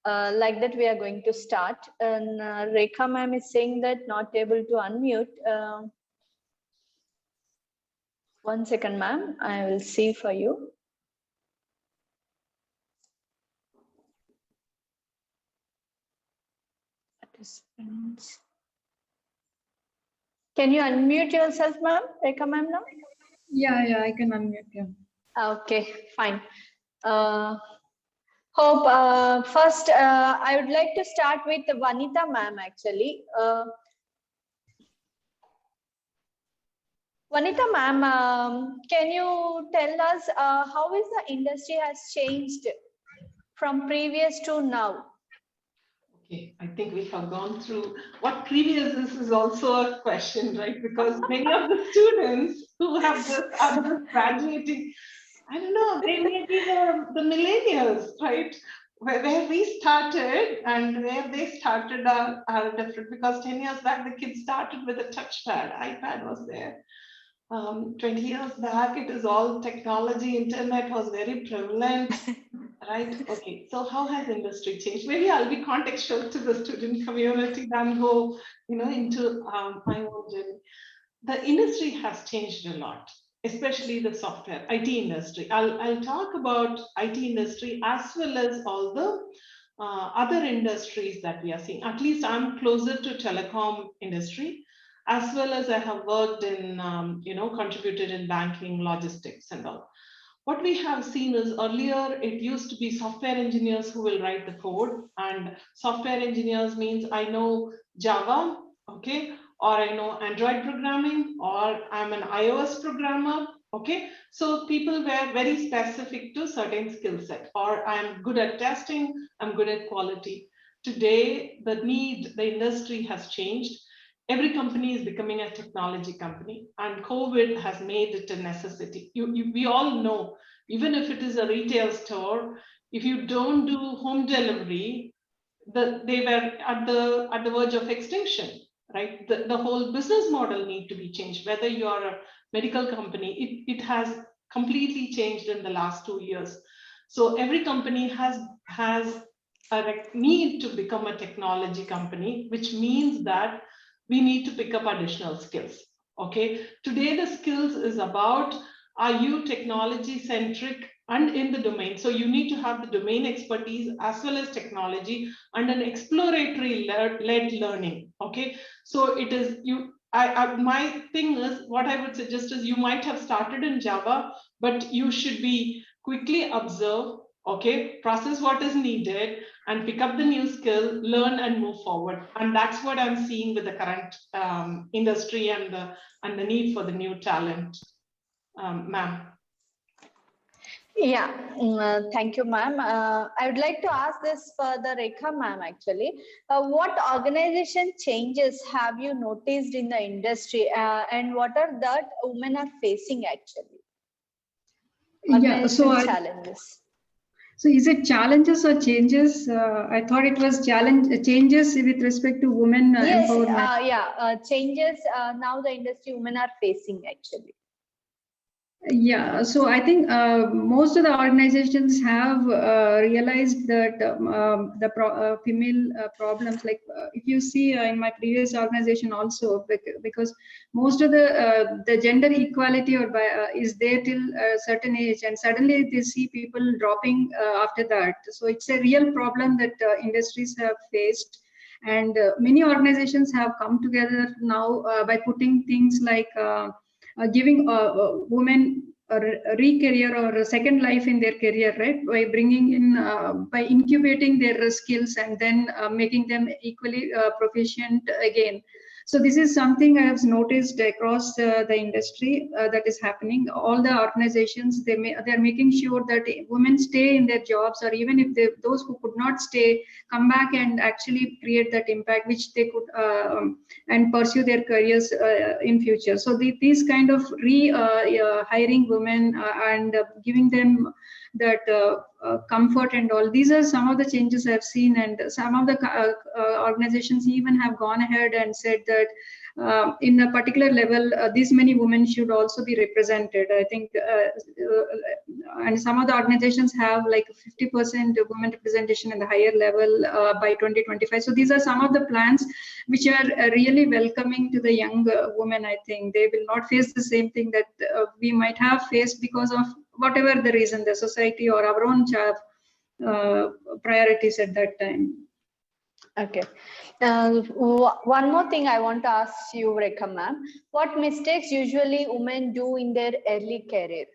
Like that, we are going to start. And Rekha ma'am is saying that not able to unmute. 1 second, ma'am. I will see for you. Can you unmute yourself, ma'am? Rekha ma'am now? Yeah, I can unmute. Yeah. Okay, fine. First, I would like to start with Vanita ma'am, actually. Vanita ma'am, can you tell us how is the industry has changed from previous to now? Okay, I think we have gone through what previous is also a question, right? Because many of the students who have this are just graduating. I don't know, they may be the millennials, right? Where we started and where they started are different, because 10 years back, the kids started with a touchpad, iPad was there. 20 years back, it is all technology, internet was very prevalent, right? Okay, so how has industry changed? Maybe I'll be contextual to the student community than go, into my own journey. The industry has changed a lot, especially the software, IT industry. I'll talk about IT industry as well as all the other industries that we are seeing. At least I'm closer to telecom industry, as well as I have worked in, contributed in banking, logistics and all. What we have seen is earlier, it used to be software engineers who will write the code, and software engineers means I know Java, okay, or I know Android programming, or I'm an iOS programmer, okay. So people were very specific to certain skill set, or I'm good at testing, I'm good at quality. Today, the industry has changed. Every company is becoming a technology company, and COVID has made it a necessity. We all know, even if it is a retail store, if you don't do home delivery, they were at the verge of extinction, right? The whole business model need to be changed. Whether you are a medical company, it has completely changed in the last 2 years. So every company has a need to become a technology company, which means that we need to pick up additional skills. Okay, today the skills is about, are you technology centric and in the domain? So you need to have the domain expertise as well as technology and an exploratory led learning. Okay, so it is you. My thing is, what I would suggest is you might have started in Java, but you should be quickly observe, okay, process what is needed and pick up the new skill, learn and move forward. And that's what I'm seeing with the current industry and the need for the new talent. Ma'am. Yeah, thank you, ma'am. I would like to ask this for the Rekha ma'am actually. What organization changes have you noticed in the industry and what are that women are facing actually? Yeah, so Organizational challenges. So is it challenges or changes? I thought it was changes with respect to women Yes, empowerment. changes now the industry women are facing actually. Yeah, so I think most of the organizations have realized that female problems, like if you see in my previous organization also, because most of the gender equality is there till a certain age, and suddenly they see people dropping after that. So it's a real problem that industries have faced. And many organizations have come together now by putting things like giving women a re-career or a second life in their career, right? By bringing in, by incubating their skills and then making them equally proficient again. So this is something I have noticed across the industry that is happening. All the organizations, they're making sure that women stay in their jobs, or even if those who could not stay, come back and actually create that impact which they could and pursue their careers in future. So these kind of hiring women and giving them that comfort and all, these are some of the changes I've seen. And some of the organizations even have gone ahead and said that in a particular level, these many women should also be represented. I think, and some of the organizations have like 50% women representation in the higher level by 2025. So these are some of the plans which are really welcoming to the young women. I think they will not face the same thing that we might have faced because of whatever the reason, the society or our own priorities at that time. Okay. One more thing I want to ask you, Rekha ma'am. What mistakes usually women do in their early career?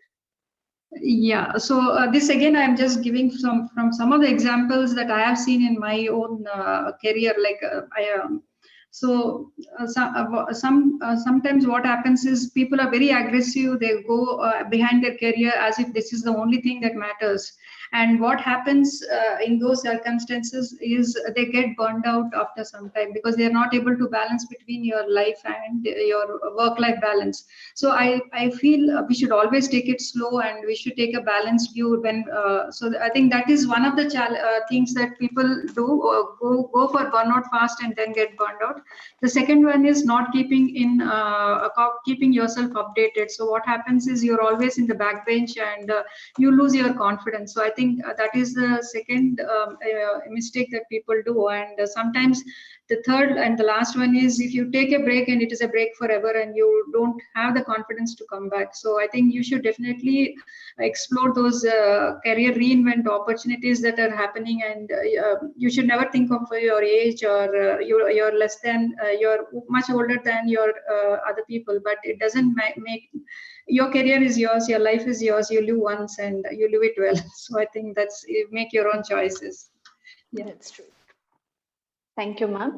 Yeah, so this again, I'm just giving from some of the examples that I have seen in my own career. Like sometimes what happens is people are very aggressive. They go behind their career as if this is the only thing that matters. And what happens in those circumstances is they get burned out after some time because they are not able to balance between your life and your work-life balance. So I feel we should always take it slow and we should take a balanced view when. So I think that is one of the things that people do, go for burnout fast and then get burned out. The second one is not keeping yourself updated. So what happens is you're always in the backbench and you lose your confidence. So I think that is the second mistake that people do. And sometimes the third and the last one is if you take a break and it is a break forever and you don't have the confidence to come back. So I think you should definitely explore those career reinvent opportunities that are happening. And you should never think of your age or you're less than, you're much older than your other people, but it doesn't make your career is yours, your life is yours, you live once and you live it well. So I think that's, make your own choices. Yeah, that's true. Thank you, ma'am.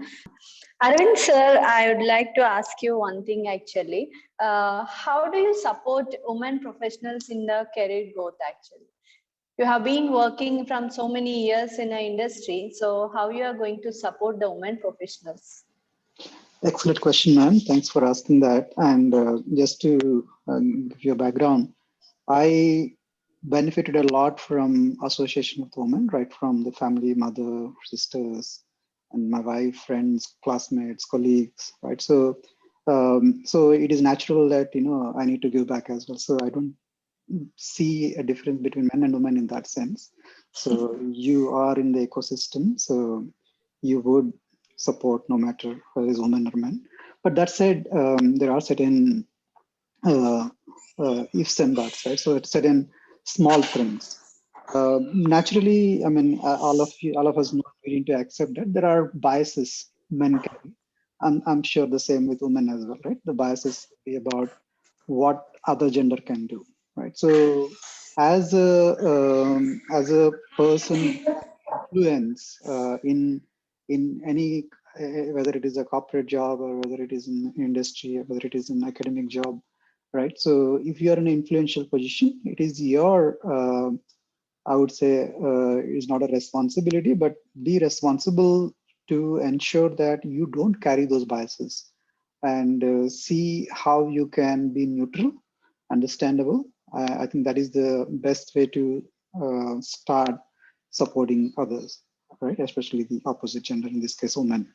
Arvind sir, I would like to ask you one thing actually. How do you support women professionals in the career growth actually? You have been working from so many years in the industry, so how you are going to support the women professionals? Excellent question, ma'am. Thanks for asking that. And just to give you a background, I benefited a lot from association with women, right from the family, mother, sisters, and my wife, friends, classmates, colleagues, right? So, so it is natural that, I need to give back as well. So I don't see a difference between men and women in that sense. So you are in the ecosystem, so you would support no matter whether it's women or men. But that said, there are certain ifs and buts, right? So it's certain small things. Naturally, I mean, all of us know, we need to accept that there are biases men carry. I'm sure the same with women as well, right? The biases be about what other gender can do, right? So as a person influence in any whether it is a corporate job or whether it is in industry or whether it is an academic job, right? So if you are in an influential position, it is your I would say is not a responsibility, but be responsible to ensure that you don't carry those biases and see how you can be neutral, understandable. I think that is the best way to start supporting others, right? Especially the opposite gender, in this case, women.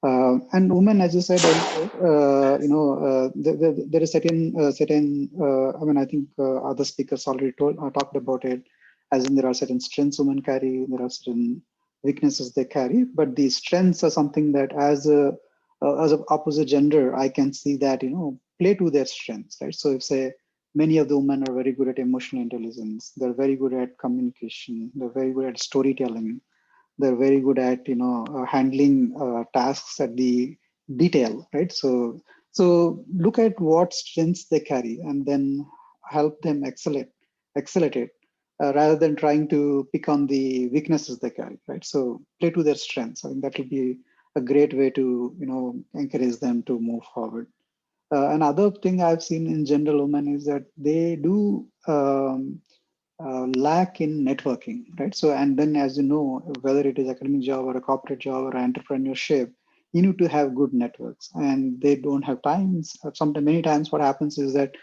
And women, as you said earlier, there is I mean, I think other speakers already talked about it, as in there are certain strengths women carry, there are certain weaknesses they carry, but the strengths are something that as a opposite gender, I can see that, play to their strengths, right? So if say, many of the women are very good at emotional intelligence, they're very good at communication, they're very good at storytelling, they're very good at handling tasks at the detail, right? So look at what strengths they carry and then help them excel at it, rather than trying to pick on the weaknesses they carry, right? So play to their strengths. I think that will be a great way to encourage them to move forward. Another thing I've seen in general women is that they do lack in networking, right? So, and then as you know, whether it is academic job or a corporate job or entrepreneurship, you need to have good networks, and they don't have time. Sometimes, many times, what happens is that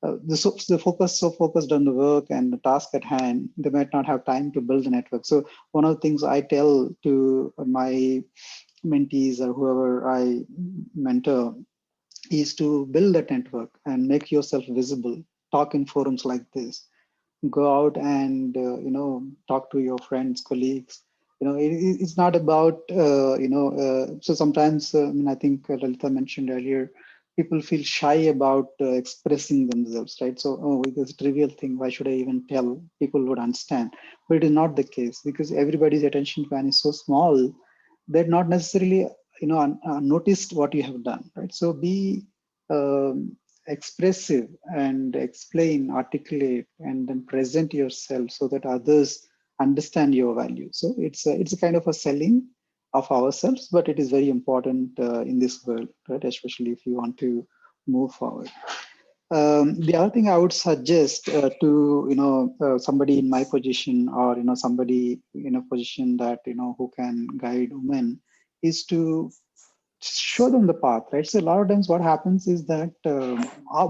the focus so focused on the work and the task at hand, they might not have time to build a network. So, one of the things I tell to my mentees or whoever I mentor is to build that network and make yourself visible. Talk in forums like this, go out and talk to your friends, colleagues. It's not about so sometimes I mean, I think Lalitha mentioned earlier, people feel shy about expressing themselves, right? So, oh, it's a trivial thing, why should I even tell? People would understand. But it is not the case, because everybody's attention span is so small, they're not necessarily noticed what you have done, right? So be expressive and explain, articulate, and then present yourself so that others understand your value. So it's a kind of a selling of ourselves, but it is very important in this world, right? Especially if you want to move forward. The other thing I would suggest to somebody in my position, or somebody in a position that who can guide women, is to show them the path, right? So a lot of times what happens is that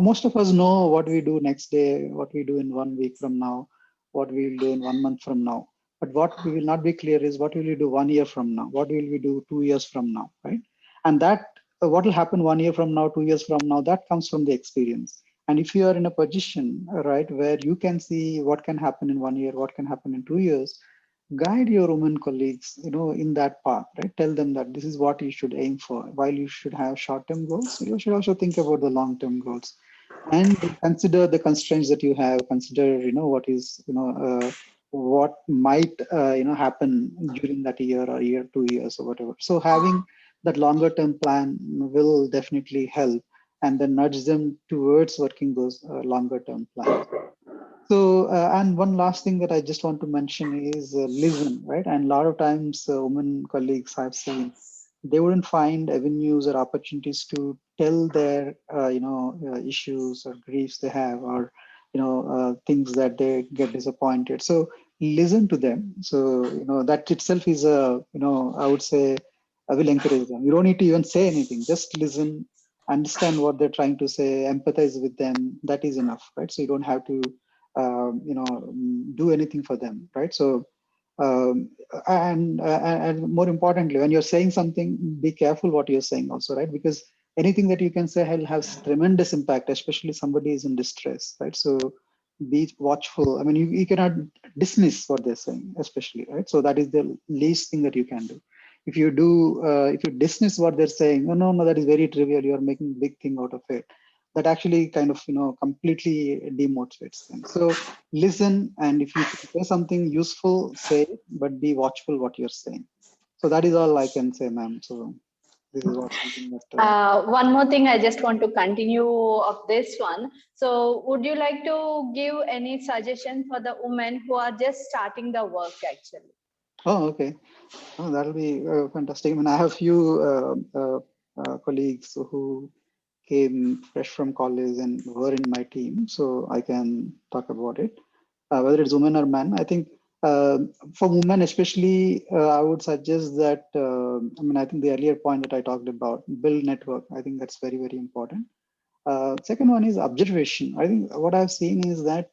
most of us know what we do next day, what we do in 1 week from now, what we will do in 1 month from now. But what we will not be clear is what will we do 1 year from now, what will we do 2 years from now, right? And that what will happen 1 year from now, 2 years from now, that comes from the experience. And if you are in a position, right, where you can see what can happen in 1 year, what can happen in 2 years, guide your women colleagues, in that path, right? Tell them that this is what you should aim for. While you should have short-term goals, you should also think about the long-term goals, and consider the constraints that you have. Consider, what is, what might, happen during that year or year, 2 years or whatever. So having that longer-term plan will definitely help, and then nudge them towards working those longer-term plans. So, and one last thing that I just want to mention is listen, right? And a lot of times, women colleagues I've seen, they wouldn't find avenues or opportunities to tell their, issues or griefs they have, or, things that they get disappointed. So listen to them. So, that itself is I would say, I will encourage them. You don't need to even say anything, just listen, understand what they're trying to say, empathize with them. That is enough, right? So you don't have to do anything for them, right? So And more importantly, when you're saying something, be careful what you're saying also, right? Because anything that you can say will have tremendous impact, especially somebody is in distress, right? So be watchful. I mean, you cannot dismiss what they're saying, especially, right? So that is the least thing that you can do. If you do, if you dismiss what they're saying, no, that is very trivial, you're making a big thing out of it. That actually kind of, completely demotivates them. So listen, and if you say something useful, say it, but be watchful what you're saying. So that is all I can say, ma'am. So this is what something that. One more thing, I just want to continue of this one. So would you like to give any suggestion for the women who are just starting the work actually? Oh, okay. Oh, that'll be fantastic. I mean, I have few colleagues who came fresh from college and were in my team, so I can talk about it. Whether it's women or men, I think for women especially, I would suggest that, I mean, I think the earlier point that I talked about, build network, I think that's very, very important. Second one is observation. I think what I've seen is that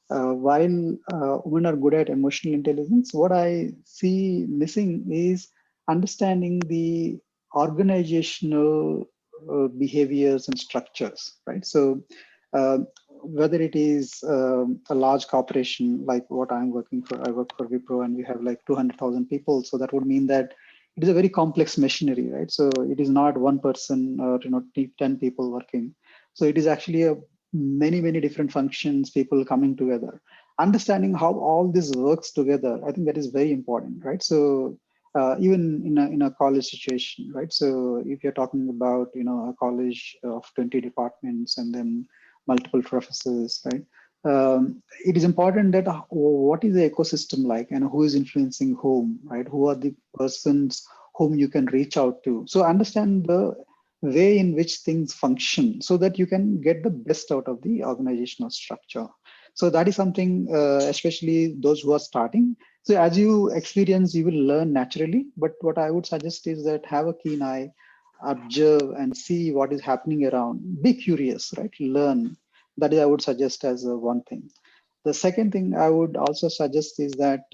while women are good at emotional intelligence, what I see missing is understanding the organizational behaviors and structures, right? So whether it is a large corporation like what I'm working for, I work for Wipro and we have like 200,000 people. So that would mean that it is a very complex machinery, right? So it is not one person or 10 people working. So it is actually a many different functions, people coming together. Understanding how all this works together, I think that is very important, right? So even in a college situation, right? So if you're talking about a college of 20 departments and then multiple professors, right? It is important that what is the ecosystem like and who is influencing whom, right? Who are the persons whom you can reach out to? So understand the way in which things function so that you can get the best out of the organizational structure. So that is something, especially those who are starting. So as you experience, you will learn naturally. But what I would suggest is that have a keen eye, observe and see what is happening around. Be curious, right? Learn. That is, I would suggest as one thing. The second thing I would also suggest is that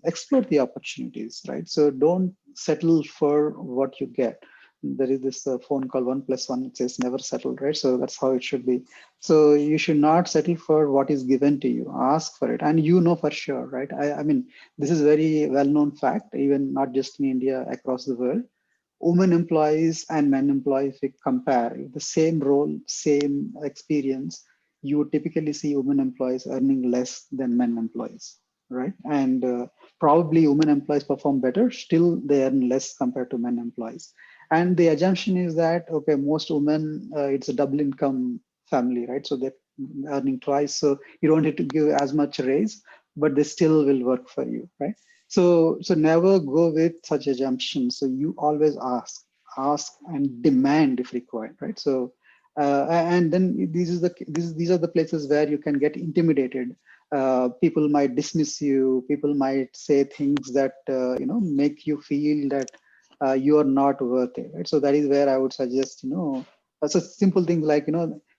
explore the opportunities, right? So don't settle for what you get. There is this phone call 1+1, it says never settle, right? So that's how it should be. So you should not settle for what is given to you, ask for it. And for sure, right? I mean, this is very well-known fact, even not just in India, across the world. Women employees and men employees, if we compare the same role, same experience, you would typically see women employees earning less than men employees, right? And probably women employees perform better, still they earn less compared to men employees. And the assumption is that, okay, most women, it's a double income family, right? So they're earning twice, so you don't need to give as much raise, but they still will work for you, right? So never go with such assumptions. So you always ask and demand if required, right? So and then these are the places where you can get intimidated. People might dismiss you. People might say things that make you feel that you are not worth it, right? So that is where I would suggest so simple things like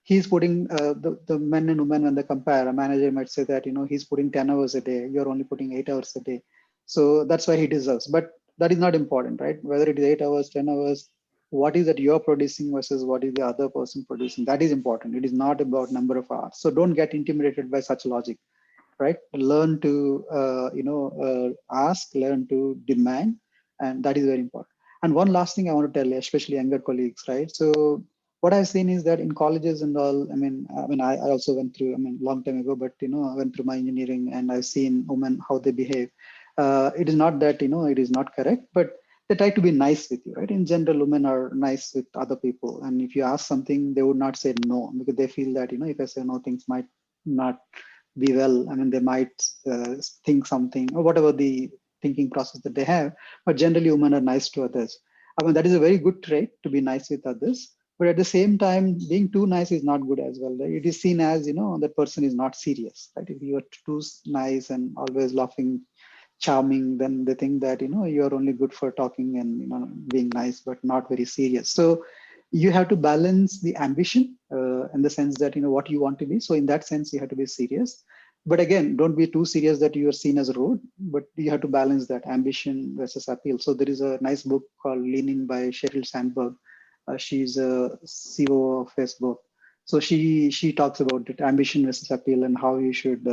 he's putting the men and women when they compare. A manager might say that he's putting 10 hours a day. You're only putting 8 hours a day. So that's why he deserves. But that is not important, right? Whether it is 8 hours, 10 hours, what is that you're producing versus what is the other person producing? That is important. It is not about number of hours. So don't get intimidated by such logic, right? Learn to ask, learn to demand, and that is very important. And one last thing I want to tell, especially younger colleagues, right? So what I've seen is that in colleges and all, I also went through, long time ago, but I went through my engineering and I've seen women how they behave. It is not that it is not correct, but they try to be nice with you, right? In general, women are nice with other people, and if you ask something, they would not say no because they feel that if I say no, things might not be well. They might think something or whatever the thinking process that they have. But generally, women are nice to others. That is a very good trait to be nice with others. But at the same time, being too nice is not good as well. Right? It is seen as that person is not serious. Right? If you are too nice and always laughing, charming, then they think that you are only good for talking and being nice, but not very serious. So you have to balance the ambition in the sense that what you want to be. So in that sense, you have to be serious, But again, don't be too serious that you are seen as rude, but you have to balance that ambition versus appeal. So there is a nice book called Leaning by Sheryl Sandberg. She's a CEO of Facebook. So she talks about it, ambition versus appeal, and how you should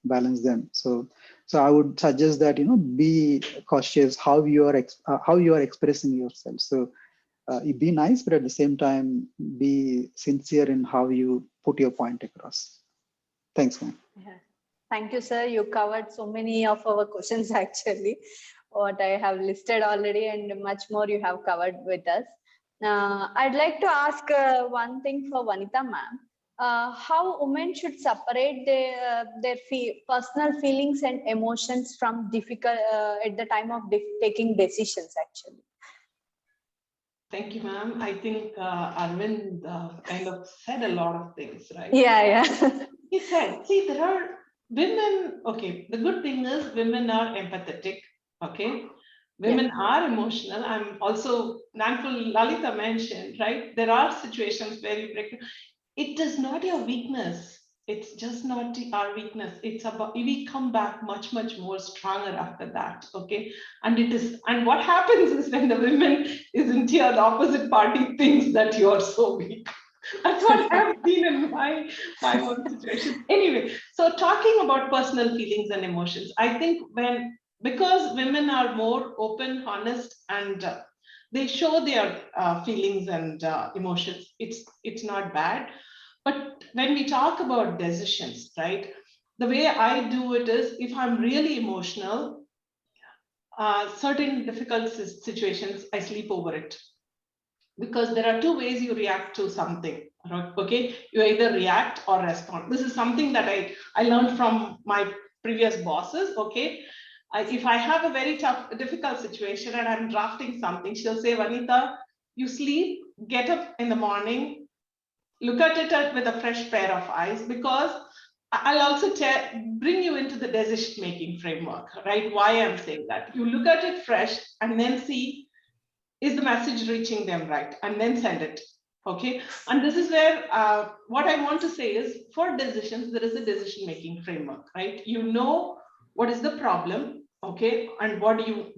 balance them. So I would suggest that, you know, be cautious how you are expressing yourself. So you be nice, but at the same time, be sincere in how you put your point across. Thanks, man. Yeah. Thank you, sir. You covered so many of our questions actually, what I have listed already, and much more you have covered with us. I'd like to ask one thing for Vanitha ma'am. How women should separate their personal feelings and emotions from difficult at the time of taking decisions actually. Thank you, ma'am. I think Arvind kind of said a lot of things, right? Yeah. He said, see, there are women, okay, the good thing is women are empathetic, okay? Women are emotional. I'm also thankful Lalita mentioned, right? There are situations where you break. It is not your weakness. It's just not our weakness. It's about, we come back much more stronger after that, okay? And what happens is when the women isn't here, the opposite party thinks that you are so weak. That's what I've seen in my own situation. Anyway, so talking about personal feelings and emotions, I think because women are more open, honest, and they show their feelings and emotions, it's not bad. But when we talk about decisions, right, the way I do it is, if I'm really emotional, certain difficult situations, I sleep over it. Because there are two ways you react to something, okay? You either react or respond. This is something that I learned from my previous bosses, okay? If I have a very difficult situation and I'm drafting something, she'll say, Vanitha, you sleep, get up in the morning, look at it with a fresh pair of eyes, because I'll also bring you into the decision-making framework, right? Why I'm saying that. You look at it fresh and then see, is the message reaching them right? And then send it, okay? And this is where, what I want to say is, for decisions, there is a decision-making framework, right? You know what is the problem, okay? And where do you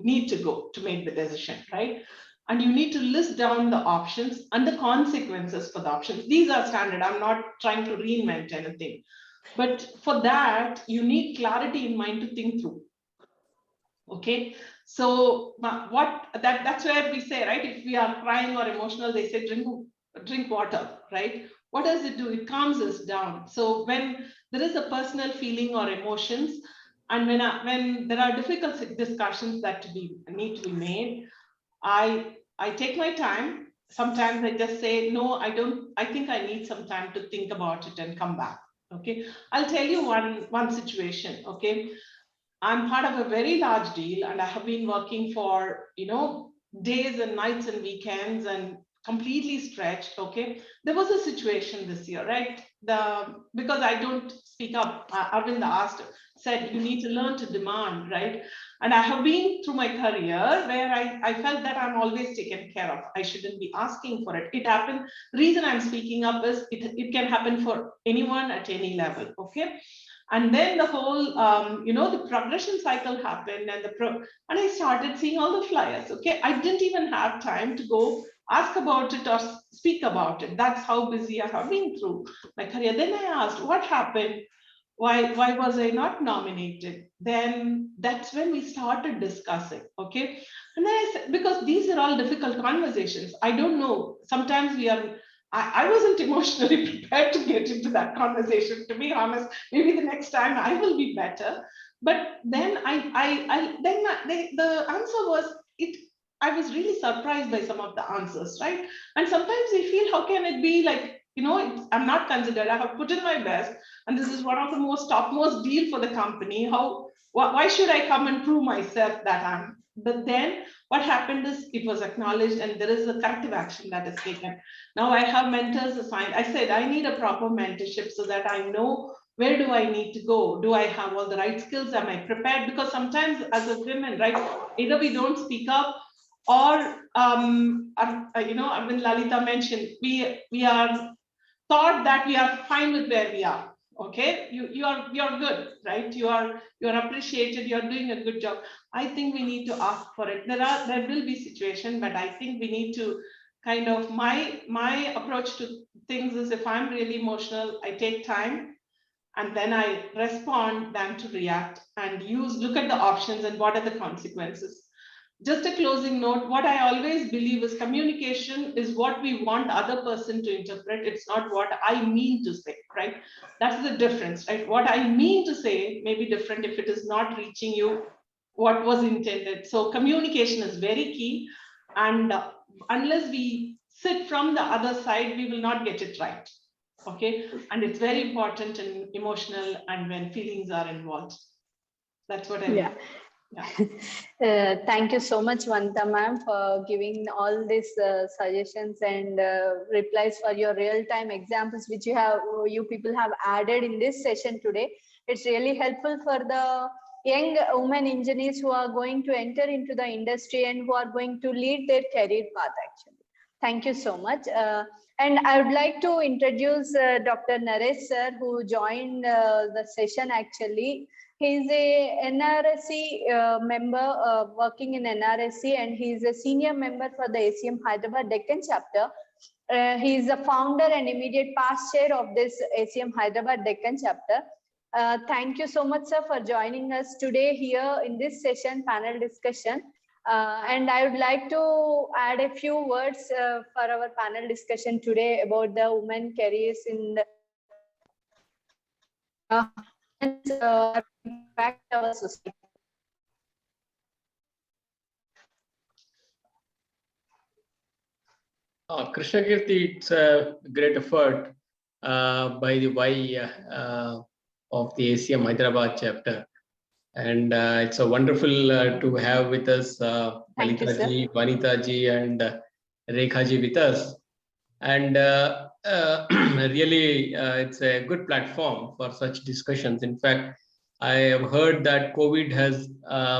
need to go to make the decision, right? And you need to list down the options and the consequences for the options. These are standard. I'm not trying to reinvent anything. But for that, you need clarity in mind to think through. Okay, so that's where we say, right, if we are crying or emotional, they say drink water, right? What does it do? It calms us down. So when there is a personal feeling or emotions, and when there are difficult discussions that need to be made, I take my time. Sometimes I just say, no, I think I need some time to think about it and come back. Okay, I'll tell you one situation. Okay, I'm part of a very large deal, and I have been working for, days and nights and weekends and completely stretched. Okay, there was a situation this year, right? Because I don't speak up, Arvind said you need to learn to demand, right? And I have been through my career where I felt that I'm always taken care of. I shouldn't be asking for it. It happened. The reason I'm speaking up is it can happen for anyone at any level. Okay. And then the whole, the progression cycle happened, and and I started seeing all the flyers. Okay, I didn't even have time to go ask about it or speak about it. That's how busy I have been through my career. Then I asked, what happened? Why was I not nominated? Then that's when we started discussing. Okay, and then I said, because these are all difficult conversations. I don't know. Sometimes I wasn't emotionally prepared to get into that conversation, to be honest. Maybe the next time I will be better. But then the answer was it. I was really surprised by some of the answers, right? And sometimes we feel, how can it be like, I'm not considered. I have put in my best, and this is one of the most topmost deal for the company. Why should I come and prove myself that I'm? But then what happened is it was acknowledged, and there is a corrective action that is taken. Now I have mentors assigned. I said I need a proper mentorship so that I know where do I need to go? Do I have all the right skills? Am I prepared? Because sometimes as a women, right, either we don't speak up, or when Lalita mentioned, we are thought that we are fine with where we are. Okay, you're good, right? You're appreciated, you're doing a good job. I think we need to ask for it. There will be situation, but I think we need to kind of, my approach to things is, if I'm really emotional, I take time and then I respond than to react, and look at the options and what are the consequences. Just a closing note, what I always believe is communication is what we want other person to interpret. It's not what I mean to say, right? That's the difference, right? What I mean to say may be different if it is not reaching you what was intended. So communication is very key. And unless we sit from the other side, we will not get it right. Okay. And it's very important and emotional and when feelings are involved. That's what I Yeah. Yeah. Thank you so much, Vanitha ma'am, for giving all these suggestions and replies for your real-time examples, which you people have added in this session today. It's really helpful for the young women engineers who are going to enter into the industry and who are going to lead their career path, actually. Thank you so much. And I would like to introduce Dr. Naresh sir, who joined the session actually. He's a NRSC member working in NRSC, and he's a senior member for the ACM Hyderabad Deccan chapter. He is the founder and immediate past chair of this ACM Hyderabad Deccan chapter. Thank you so much, sir, for joining us today here in this session panel discussion. And I would like to add a few words for our panel discussion today about the women careers in the impact our society. Krishnakirti, it's a great effort by the Y of the ACM Hyderabad chapter. And it's a wonderful to have with us Lalita ji, Vanitha ji, and Rekha ji with us. And really, it's a good platform for such discussions. In fact, I have heard that COVID has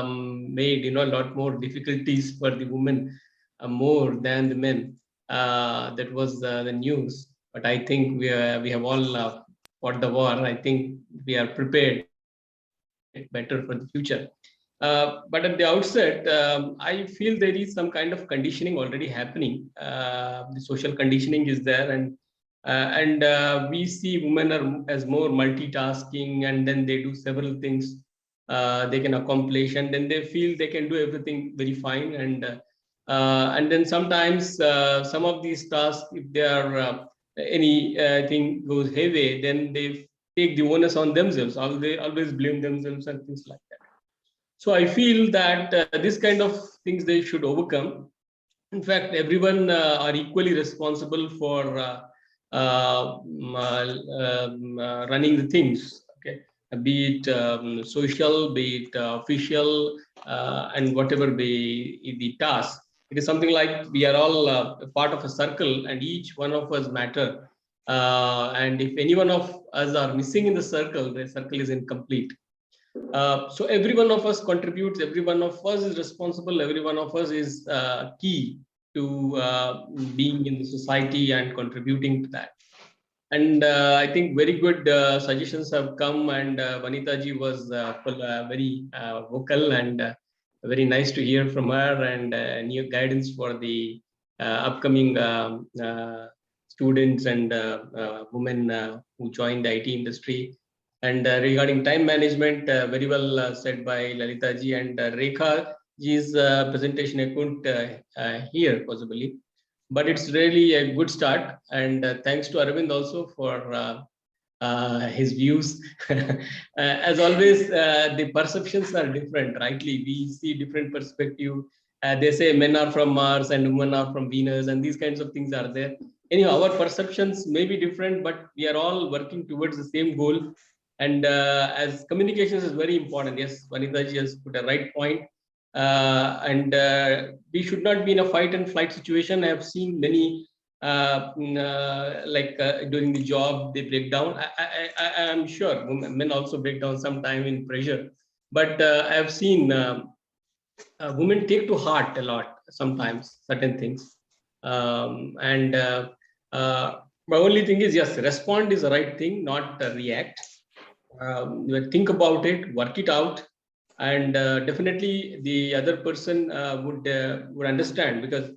made a lot more difficulties for the women more than the men. That was the news. But I think we have all fought the war. I think we are prepared better for the future. But at the outset, I feel there is some kind of conditioning already happening. The social conditioning is there, and we see women as more multitasking, and then they do several things they can accomplish, and then they feel they can do everything very fine. And then sometimes some of these tasks, if they are anything goes heavy, then they take the onus on themselves. They always blame themselves and things like that. So I feel that this kind of things they should overcome. In fact, everyone are equally responsible for running the things. Okay, be it social, be it official, and whatever be the task. It is something like we are all part of a circle, and each one of us matter. And if any one of us are missing in the circle is incomplete. So every one of us contributes, every one of us is responsible, every one of us is key to being in the society and contributing to that. And I think very good suggestions have come, and Vanitha ji was very vocal, and very nice to hear from her, and new guidance for the upcoming students and women who join the IT industry. And regarding time management, very well said by Lalita ji, and Rekha ji's presentation I couldn't hear possibly, but it's really a good start. And thanks to Arvind also for his views. As always, the perceptions are different, rightly. We see different perspective. They say men are from Mars and women are from Venus, and these kinds of things are there. Anyhow, our perceptions may be different, but we are all working towards the same goal. And as communications is very important. Yes, Vanitha ji has put a right point. And we should not be in a fight and flight situation. I have seen many during the job, they break down. I am sure men also break down sometime in pressure, but I have seen women take to heart a lot sometimes certain things. My only thing is, yes, respond is the right thing, not react. think about it, work it out, and definitely the other person would understand, because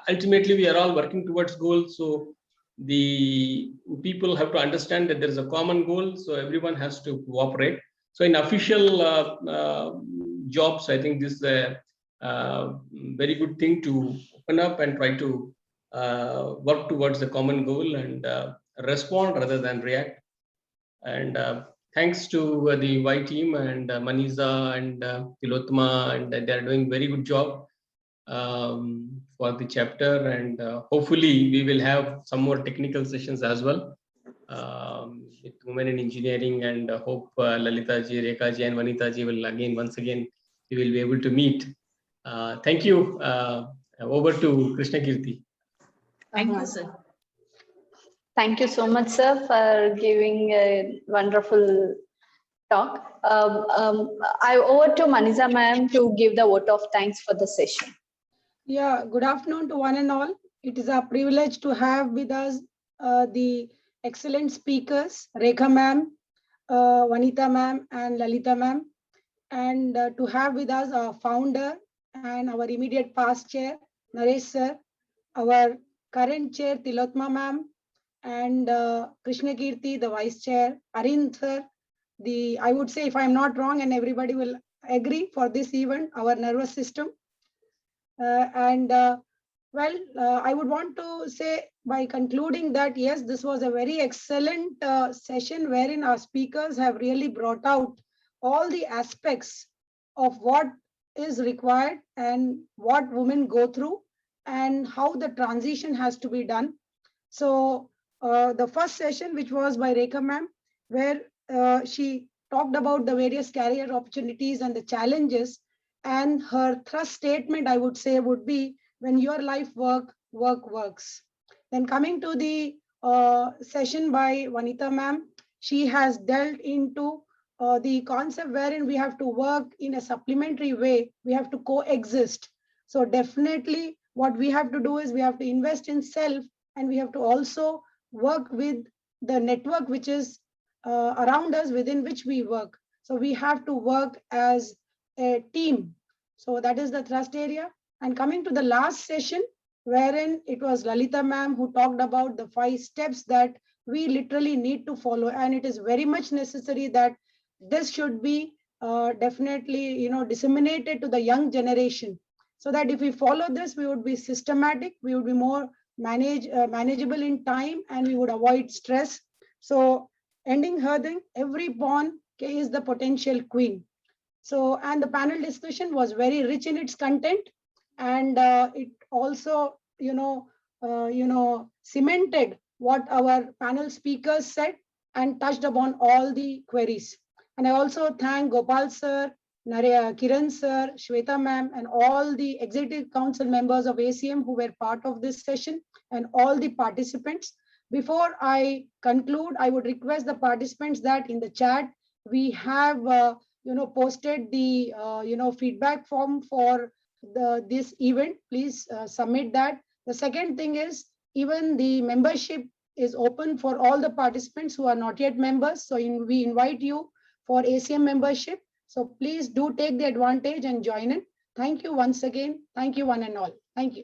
ultimately we are all working towards goals. So the people have to understand that there is a common goal, so everyone has to cooperate. So in official jobs, I think this is a very good thing to open up and try to work towards the common goal and respond rather than react. And thanks to the Y team and Manisa and Tilotma, and they are doing very good job for the chapter. And hopefully we will have some more technical sessions as well with women in engineering, and hope Lalita ji, Rekha ji, and Vanita ji will once again we will be able to meet. Thank you. Over to Krishna Kirti. Thank you, sir. Thank you so much, sir, for giving a wonderful talk. I over to Manisa ma'am to give the vote of thanks for the session. Yeah, good afternoon to one and all. It is a privilege to have with us the excellent speakers, Rekha ma'am, Vanita ma'am, and Lalita ma'am, and to have with us our founder and our immediate past chair, Naresh sir, our current chair, Tilotma ma'am, and Krishna Kirti, the vice chair, Arind sir, I would say, if I'm not wrong, and everybody will agree for this event, our nervous system. I would want to say by concluding that, yes, this was a very excellent session wherein our speakers have really brought out all the aspects of what is required and what women go through and how the transition has to be done. So the first session, which was by Rekha ma'am, where she talked about the various career opportunities and the challenges, and her thrust statement, I would say, would be, when your life works. Then coming to the session by Vanita ma'am, she has delved into the concept wherein we have to work in a supplementary way. We have to coexist. So definitely what we have to do is we have to invest in self, and we have to also work with the network which is around us, within which we work. So we have to work as a team. So that is the thrust area. And coming to the last session, wherein it was Lalita ma'am who talked about the 5 steps that we literally need to follow. And it is very much necessary that this should be definitely, disseminated to the young generation, so that if we follow this, we would be systematic, we would be more manageable in time, and we would avoid stress. So ending her thing, every pawn is the potential queen. So, and the panel discussion was very rich in its content, and it also, cemented what our panel speakers said and touched upon all the queries. And I also thank Gopal sir, Kiran sir, Shweta ma'am, and all the executive council members of ACM who were part of this session, and all the participants. Before I conclude, I would request the participants that in the chat, we have posted the feedback form for this event. Please submit that. The second thing is, even the membership is open for all the participants who are not yet members. So we invite you for ACM membership. So please do take the advantage and join in. Thank you once again. Thank you one and all. Thank you.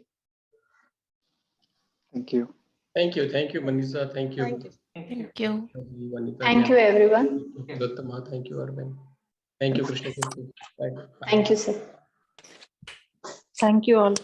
Thank you. Thank you, Manisa. Thank you. Thank you. Thank you. Vanita. Thank you, everyone. Thank you, Tilotma. Thank you, Arvind. Thank you, Krishna Kirti. Bye. Thank you, sir. Thank you all.